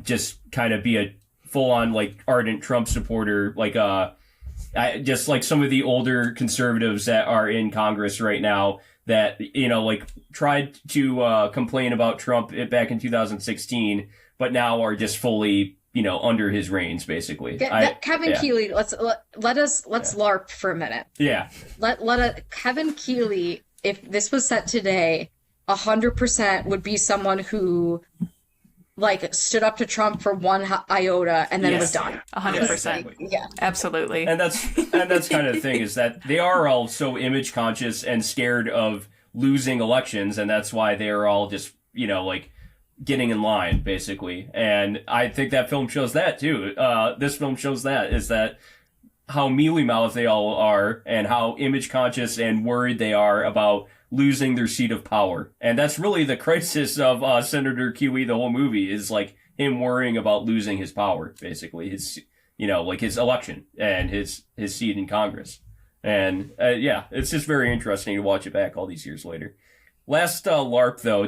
just kind of be a full-on, like, ardent Trump supporter, like, just like some of the older conservatives that are in Congress right now that, like, tried to complain about Trump back in 2016, but now are just fully, under his reigns, basically. Kevin Kelley, let's LARP for a minute. Yeah. Kevin Kelley, if this was set today, 100% would be someone who, like, stood up to Trump for one iota and then was done. 100%. Yeah. Absolutely. And that's kind of the thing, is that they are all so image conscious and scared of losing elections, and that's why they are all just, like, getting in line, basically. And I think that film shows that, too. This film shows that, is that how mealy-mouthed they all are and how image conscious and worried they are about losing their seat of power. And that's really the crisis of Senator Kiwi, the whole movie, is like him worrying about losing his power, basically. His, like his election and his seat in Congress. And it's just very interesting to watch it back all these years later. Last LARP, though,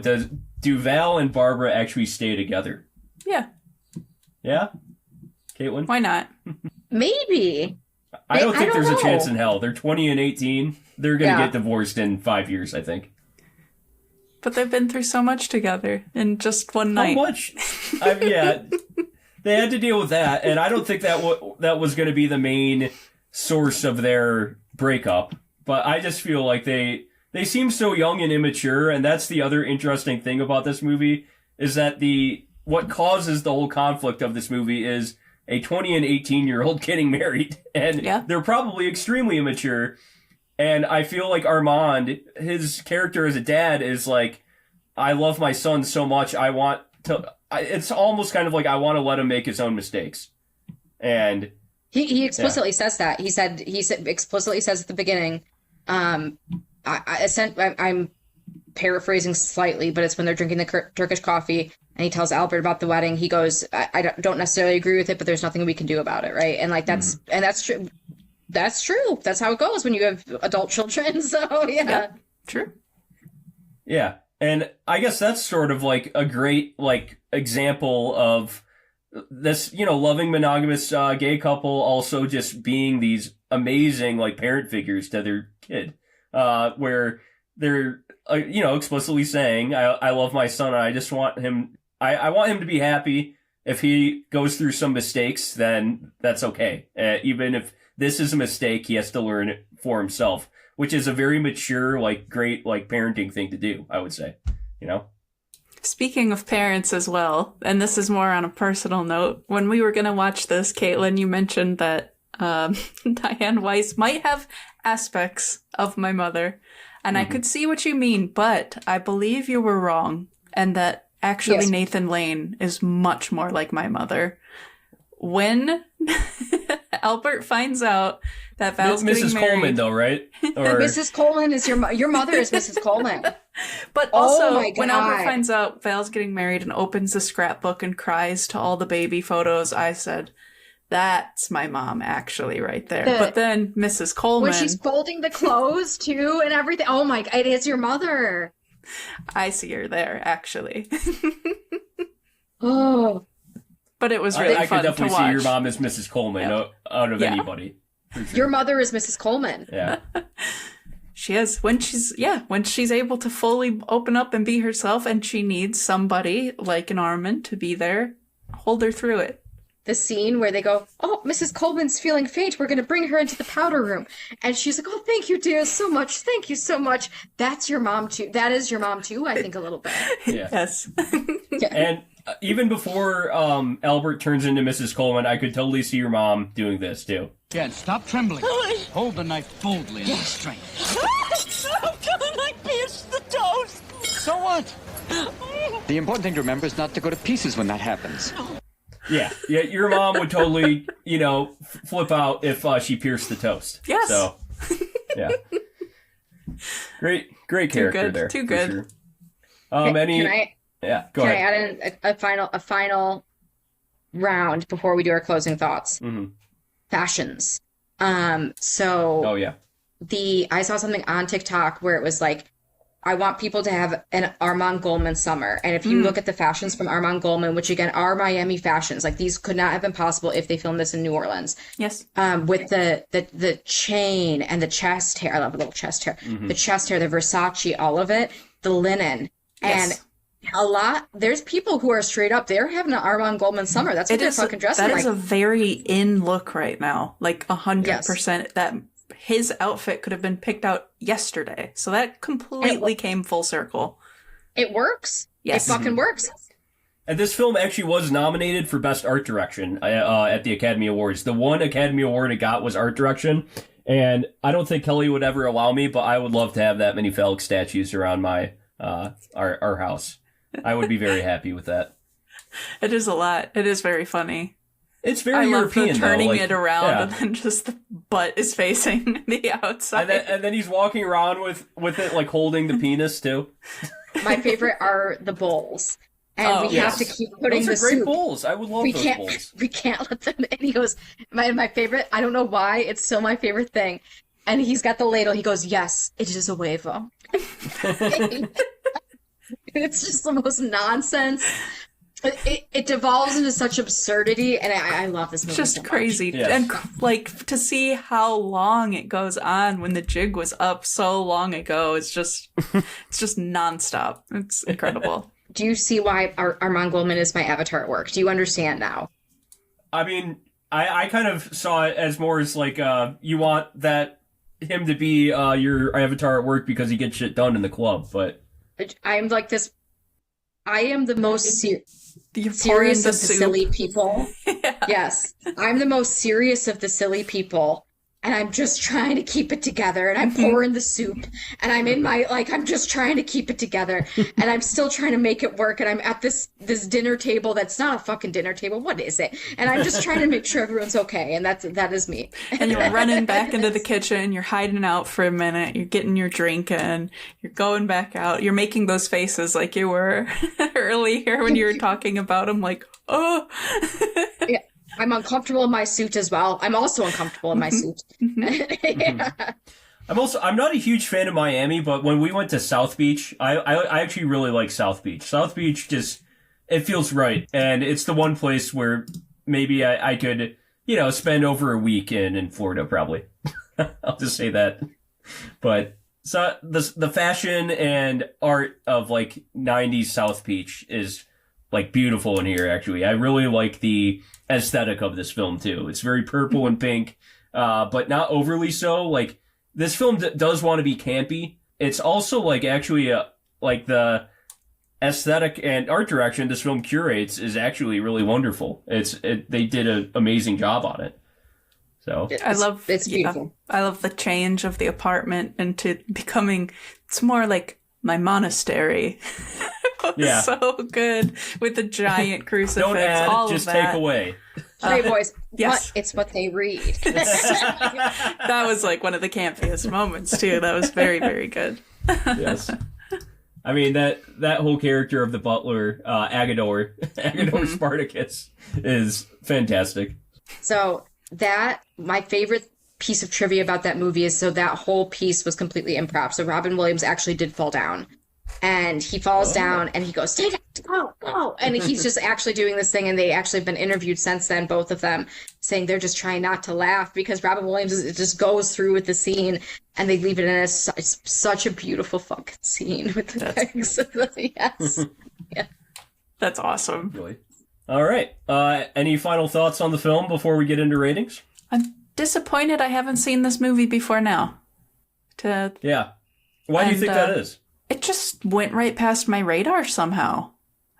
do Val and Barbara actually stay together? Yeah. Yeah? Caitlin? Why not? Maybe. I don't think there's know. a chance in hell. They're 20 and 18. They're going to get divorced in 5 years, I think. But they've been through so much together in just one night. How much? They had to deal with that, and I don't think that was going to be the main source of their breakup. But I just feel like they seem so young and immature, and that's the other interesting thing about this movie, is that what causes the whole conflict of this movie is a 20 and 18-year-old getting married, and they're probably extremely immature. And I feel like Armand, his character as a dad, is like, I love my son so much, it's almost kind of like I want to let him make his own mistakes. And he explicitly says that. He explicitly says at the beginning, I'm paraphrasing slightly, but it's when they're drinking the Turkish coffee, and he tells Albert about the wedding. He goes, I don't necessarily agree with it, but there's nothing we can do about it, right? And like that's true. That's true. That's how it goes when you have adult children. So yeah, true. Yeah, and I guess that's sort of like a great like example of this, loving monogamous gay couple also just being these amazing like parent figures to their kid, where they're explicitly saying, I love my son, and I just want him. I want him to be happy. If he goes through some mistakes, then that's okay. Even if this is a mistake, he has to learn it for himself, which is a very mature, like, great, like, parenting thing to do, I would say, Speaking of parents as well, and this is more on a personal note, when we were going to watch this, Caitlin, you mentioned that Dianne Wiest might have aspects of my mother, and I could see what you mean, but I believe you were wrong, and that actually Nathan Lane is much more like my mother. When Albert finds out that Val's getting Mrs. married... Coleman, though, right? Or... Mrs. Coleman is your mother is Mrs. Coleman. But also, when Albert finds out Val's getting married and opens the scrapbook and cries to all the baby photos, I said, that's my mom, actually, right there. But then Mrs. Coleman... When she's folding the clothes, too, and everything. Oh, my... It is your mother. I see her there, actually. Oh... But it was really I fun to watch. could definitely see your mom as Mrs. Coleman out of anybody. Sure. Your mother is Mrs. Coleman. Yeah. She is. When she's able to fully open up and be herself, and she needs somebody like an Armand to be there, hold her through it. the scene where they go, "Oh, Mrs. Coleman's feeling faint. We're going to bring her into the powder room." And she's like, "Oh, thank you, dear, so much. Thank you so much." That's your mom, too. That is your mom, too, I think, a little bit. Yeah. Yes. And even before Albert turns into Mrs. Coleman, I could totally see your mom doing this, too. Again, stop trembling. Hold the knife boldly and with strength. How can I pierce the toast? So what? The important thing to remember is not to go to pieces when that happens. Yeah, your mom would totally, flip out if she pierced the toast. Yes. So, yeah. Great character there. Too good. Sure. Go Can I add ahead. in a final round before we do our closing thoughts? Mm-hmm. Fashions. Oh, yeah. I saw something on TikTok where it was like, I want people to have an Armand Goldman summer. And if you look at the fashions from Armand Goldman, which again are Miami fashions, like these could not have been possible if they filmed this in New Orleans. Yes. With the chain and the chest hair. I love a little chest hair. Mm-hmm. The chest hair, the Versace, all of it, the linen. Yes. And there's people who are straight up, they're having an Armand Goldman summer. That's what they're fucking dressing That like. is a very in look right now. Like 100%. That his outfit could have been picked out yesterday. So that completely came full circle. It works. Yes. It fucking works. And this film actually was nominated for Best Art Direction at the Academy Awards. The one Academy Award it got was Art Direction. And I don't think Kelley would ever allow me, but I would love to have that many phallic statues around my our house. I would be very happy with that. It is a lot. It is very funny. It's very European, love the turning though. it around and then just the butt is facing the outside. And then he's walking around with it like holding the penis too. My favorite are the bowls. And we have to keep putting those the are great soup. bowls. I would love those bowls. We can't let them. And he goes, my favorite, I don't know why, it's still my favorite thing. And he's got the ladle. He goes, "Yes, it is a huevo." It's just the most nonsense. It devolves into such absurdity, and I love this movie. It's just so much. crazy. Yes. And like to see how long it goes on when the jig was up so long ago, it's just nonstop. It's incredible. Do you see why Armand Goldman is my avatar at work? Do you understand now? I mean, I kind of saw it as more as like you want him to be your avatar at work because he gets shit done in the club, but I'm like this. I am the most serious of the soup. silly people. Yeah. Yes. I'm the most serious of the silly people. And I'm just trying to keep it together. And I'm pouring the soup. And I'm in I'm just trying to keep it together. And I'm still trying to make it work. And I'm at this dinner table that's not a fucking dinner table. What is it? And I'm just trying to make sure everyone's okay. And that is me. And you're running back into the kitchen. You're hiding out for a minute. You're getting your drink in. You're going back out. You're making those faces like you were earlier when you were talking about them. Like, oh. Yeah. I'm uncomfortable in my suit as well. I'm also uncomfortable in my suit. Yeah. I'm not a huge fan of Miami, but when we went to South Beach, I actually really like South Beach. South Beach it feels right. And it's the one place where maybe I could, spend over a week in Florida, probably. I'll just say that. But so the fashion and art of like 90s South Beach is like beautiful in here, actually. I really like the aesthetic of this film too. It's very purple and pink, but not overly so. Like this film does want to be campy. It's also like actually like the aesthetic and art direction this film curates is actually really wonderful. They did an amazing job on it. So it's beautiful. I love the change of the apartment into becoming, it's more like my monastery. Yeah. So good with the giant crucifix. Don't add, all just of that. take away. Hey boys, yes. It's what they read. That was like one of the campiest moments too. That was very, very good. Yes. I mean, that whole character of the butler, Agador Spartacus, is fantastic. So my favorite piece of trivia about that movie is that whole piece was completely improv. So Robin Williams actually did fall down. And he falls down and he goes, "Take it, go." And he's just actually doing this thing. And they actually have been interviewed since then, both of them, saying they're just trying not to laugh because Robin Williams just goes through with the scene and they leave it in as such a beautiful fucking scene with the legs. Yes. Yeah. That's awesome. Really? All right. Any final thoughts on the film before we get into ratings? I'm disappointed I haven't seen this movie before now. Yeah. Why do you think that is? It just went right past my radar somehow.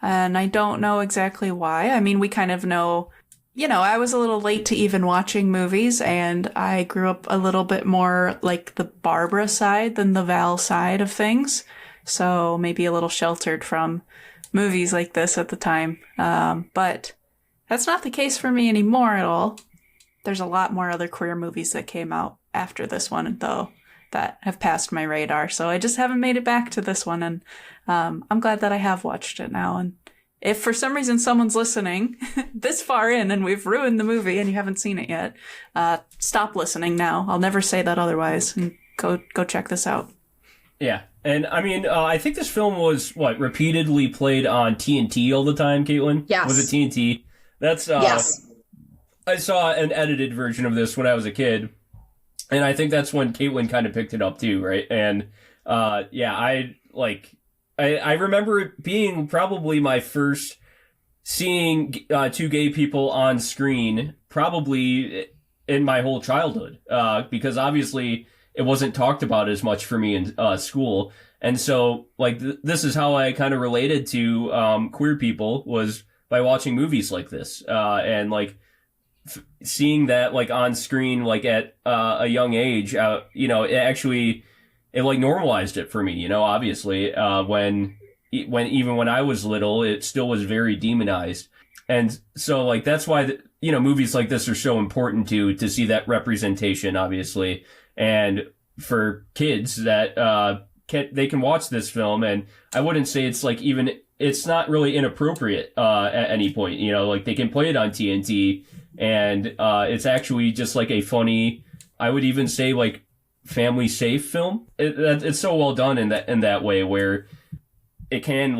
And I don't know exactly why. I mean, we kind of know, I was a little late to even watching movies, and I grew up a little bit more like the Barbara side than the Val side of things. So maybe a little sheltered from movies like this at the time. But that's not the case for me anymore at all. There's a lot more other queer movies that came out after this one, though, that have passed my radar. So I just haven't made it back to this one. And I'm glad that I have watched it now. And if for some reason someone's listening this far in and we've ruined the movie and you haven't seen it yet, stop listening now. I'll never say that otherwise. And go check this out. Yeah. And I mean, I think this film was, repeatedly played on TNT all the time, Caitlin? Yes. Was it TNT? That's, yes. I saw an edited version of this when I was a kid. And I think that's when Caitlin kind of picked it up too, right? And, I remember it being probably my first seeing two gay people on screen, probably in my whole childhood, because obviously it wasn't talked about as much for me in school. And so, this is how I kind of related to queer people, was by watching movies like this, and seeing that on screen at a young age. It normalized it for me, obviously, when even I was little, it still was very demonized. And so that's why, movies like this are so important to see that representation, obviously. And for kids that, they can watch this film, and I wouldn't say it's it's not really inappropriate, at any point, they can play it on TNT, and, it's actually just a funny, I would even say family safe film. It's so well done in that way, where it can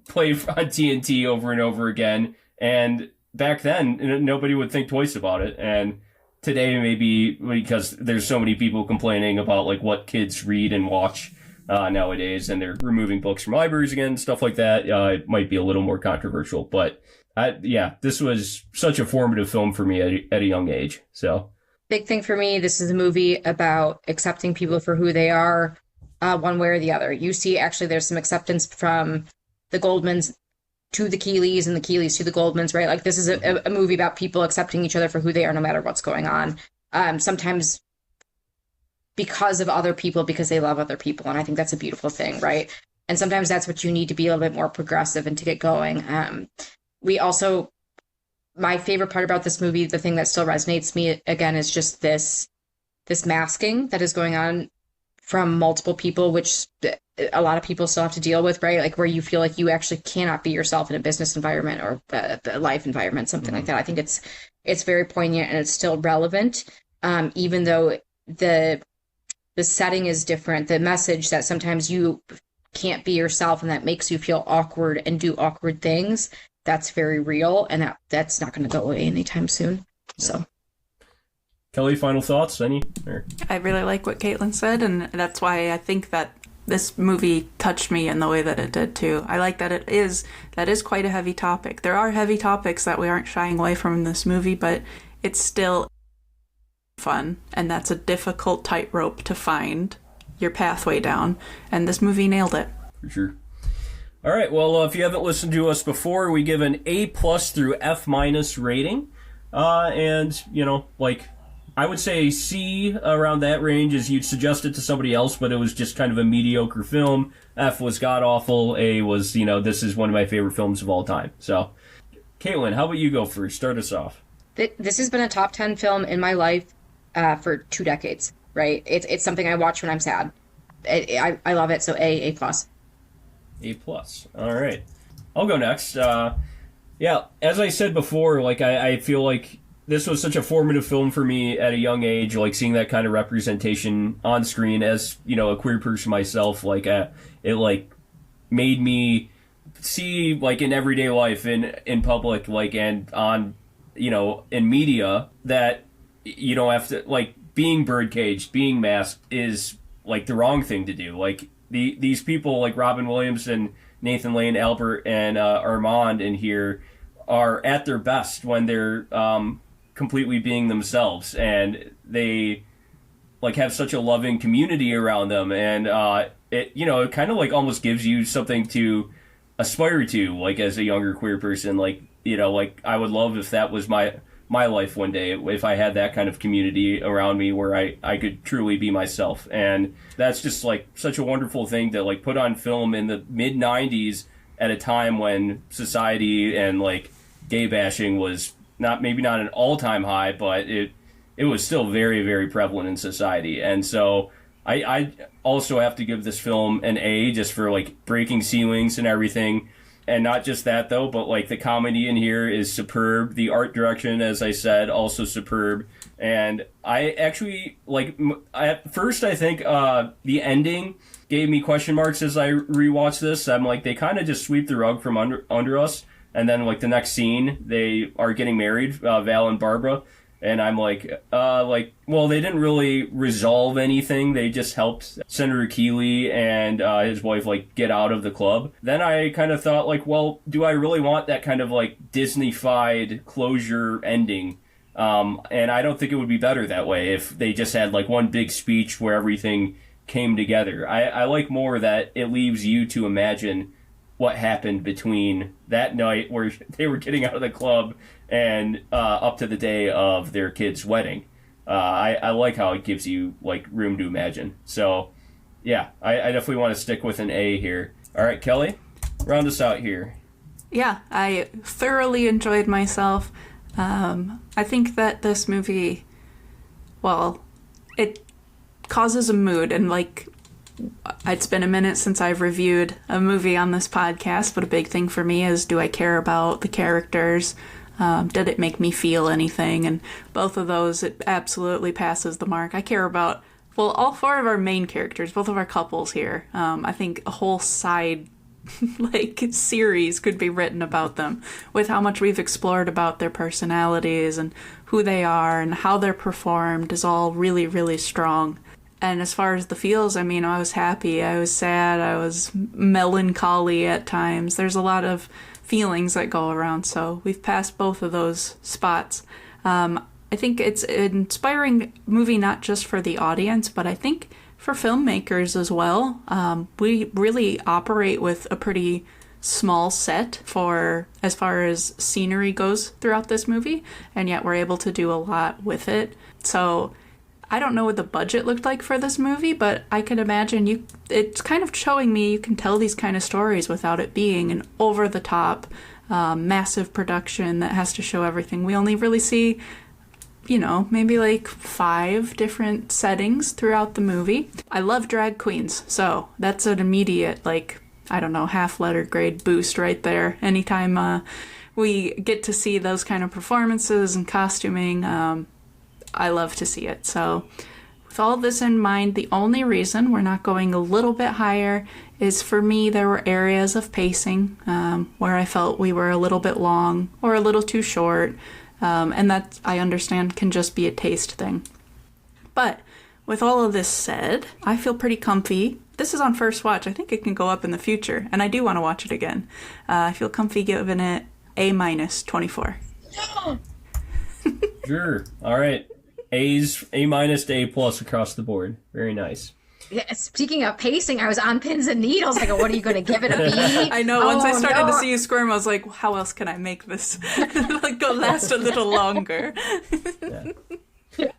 play on TNT over and over again. And back then, nobody would think twice about it. And today, maybe because there's so many people complaining about what kids read and watch nowadays, and they're removing books from libraries again, stuff like that. It might be a little more controversial, but this was such a formative film for me at a young age. So. Big thing for me, this is a movie about accepting people for who they are, one way or the other. You see, actually, there's some acceptance from the Goldmans to the Kelleys and the Kelleys to the Goldmans, right? This is a movie about people accepting each other for who they are, no matter what's going on. Sometimes because of other people, because they love other people. And I think that's a beautiful thing, right? And sometimes that's what you need to be a little bit more progressive and to get going. My favorite part about this movie, the thing that still resonates me again, is just this masking that is going on from multiple people, which a lot of people still have to deal with, right? Where you feel like you actually cannot be yourself in a business environment or a life environment, something like that. I think it's very poignant, and it's still relevant, even though the setting is different. The message that sometimes you can't be yourself, and that makes you feel awkward and do awkward things, that's very real, and that's not going to go away anytime soon. So, Kelley, final thoughts? I really like what Caitlin said, and that's why I think that this movie touched me in the way that it did too. I like that that is quite a heavy topic. There are heavy topics that we aren't shying away from in this movie, but it's still fun, and that's a difficult tightrope to find your pathway down, and this movie nailed it. For sure. All right, well, if you haven't listened to us before, we give an A+ through F- rating. And, I would say C around that range, is you'd suggest it to somebody else, but it was just kind of a mediocre film. F was god-awful. A was, this is one of my favorite films of all time. So, Caitlin, how about you go first? Start us off. This has been a top 10 film in my life for 2 decades, right? It's something I watch when I'm sad. I love it, so A+. A+. All right. I'll go next. As I said before, I feel like this was such a formative film for me at a young age, seeing that kind of representation on screen as, a queer person myself, it made me see, in everyday life, in public, and on, in media, that you don't have to, being birdcaged, being masked is, the wrong thing to do. These people like Robin Williams and Nathan Lane, Albert and Armand in here are at their best when they're completely being themselves, and they like have such a loving community around them, and it kind of like almost gives you something to aspire to, like as a younger queer person. Like like I would love if that was my life one day, if I had that kind of community around me where I could truly be myself. And that's just like such a wonderful thing to like put on film in the mid 90s at a time when society and like gay bashing was maybe not an all-time high, but it was still very, very prevalent in society. And so I also have to give this film an A just for like breaking ceilings and everything. And not just that though, but like the comedy in here is superb. The art direction, as I said, also superb. And I actually at first I think the ending gave me question marks as I rewatched this. I'm like, they kind of just sweep the rug from under us. And then like the next scene, they are getting married, Val and Barbara. And I'm like, well, they didn't really resolve anything. They just helped Senator Kelley and his wife, like, get out of the club. Then I kind of thought, like, well, do I really want that kind of, like, Disney-fied closure ending? And I don't think it would be better that way if they just had, like, one big speech where everything came together. I like more that it leaves you to imagine what happened between that night where they were getting out of the club and up to the day of their kid's wedding. I like how it gives you like room to imagine. So yeah, I definitely want to stick with an A here. All right, Kelley, round us out here. Yeah, I thoroughly enjoyed myself. I think that this movie, well, it causes a mood, and like, it's been a minute since I've reviewed a movie on this podcast, but a big thing for me is, do I care about the characters? Did it make me feel anything? And both of those, it absolutely passes the mark. I care about, well, all four of our main characters, both of our couples here. I think a whole side like series could be written about them, with how much we've explored about their personalities and who they are and how they're performed is all really, really strong. And as far as the feels, I mean, I was happy, I was sad, I was melancholy at times. There's a lot of feelings that go around, so we've passed both of those spots. I think it's an inspiring movie not just for the audience, but I think for filmmakers as well. We really operate with a pretty small set for as far as scenery goes throughout this movie, and yet we're able to do a lot with it. So I don't know what the budget looked like for this movie, but I can imagine it's kind of showing me you can tell these kind of stories without it being an over-the-top, massive production that has to show everything. We only really see, maybe like 5 different settings throughout the movie. I love drag queens, so that's an immediate, half-letter grade boost right there. Anytime we get to see those kind of performances and costuming, I love to see it. So with all this in mind, the only reason we're not going a little bit higher is, for me, there were areas of pacing where I felt we were a little bit long or a little too short. And that, I understand, can just be a taste thing. But with all of this said, I feel pretty comfy. This is on first watch. I think it can go up in the future, and I do want to watch it again. I feel comfy giving it A-24. Sure. All right. A's, A- to A+ across the board. Very nice. Yeah, speaking of pacing, I was on pins and needles. Like, what are you going to give it a B? I know. Once I started to see you squirm, I was like, how else can I make this go last a little longer? Yeah.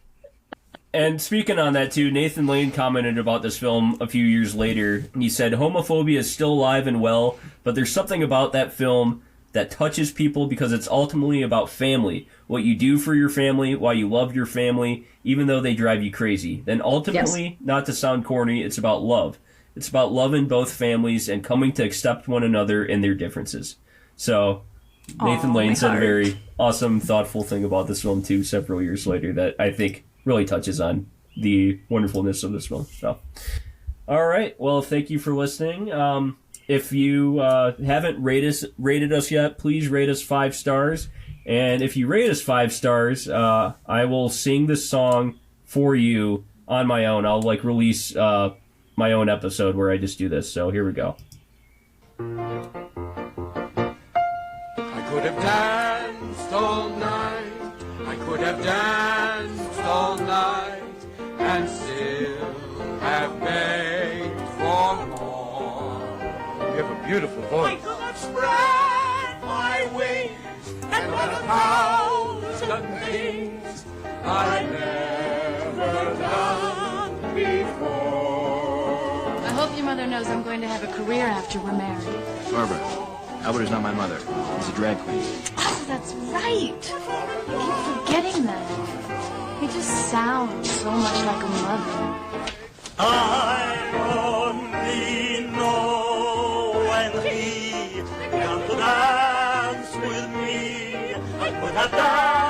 And speaking on that too, Nathan Lane commented about this film a few years later. He said, homophobia is still alive and well, but there's something about that film that touches people because it's ultimately about family. What you do for your family, why you love your family, even though they drive you crazy. Then ultimately, not to sound corny, it's about love. It's about loving both families and coming to accept one another in their differences. So Nathan Lane said a very awesome, thoughtful thing about this film too several years later that I think really touches on the wonderfulness of this film. So, all right. Well, thank you for listening. If you haven't rated us yet, please rate us 5 stars. And if you rate us 5 stars, I will sing this song for you on my own. I'll release my own episode where I just do this. So here we go. I could have danced all night. I could have danced all night and still have begged for more. You have a beautiful voice. I could have spread my wings and done 1,000 things I've never done before. I hope your mother knows I'm going to have a career after we're married. Barbara, Albert is not my mother. He's a drag queen. Oh, that's right. I keep forgetting that. He just sounds so much like a mother. I only know when he comes to dance with me. I could have danced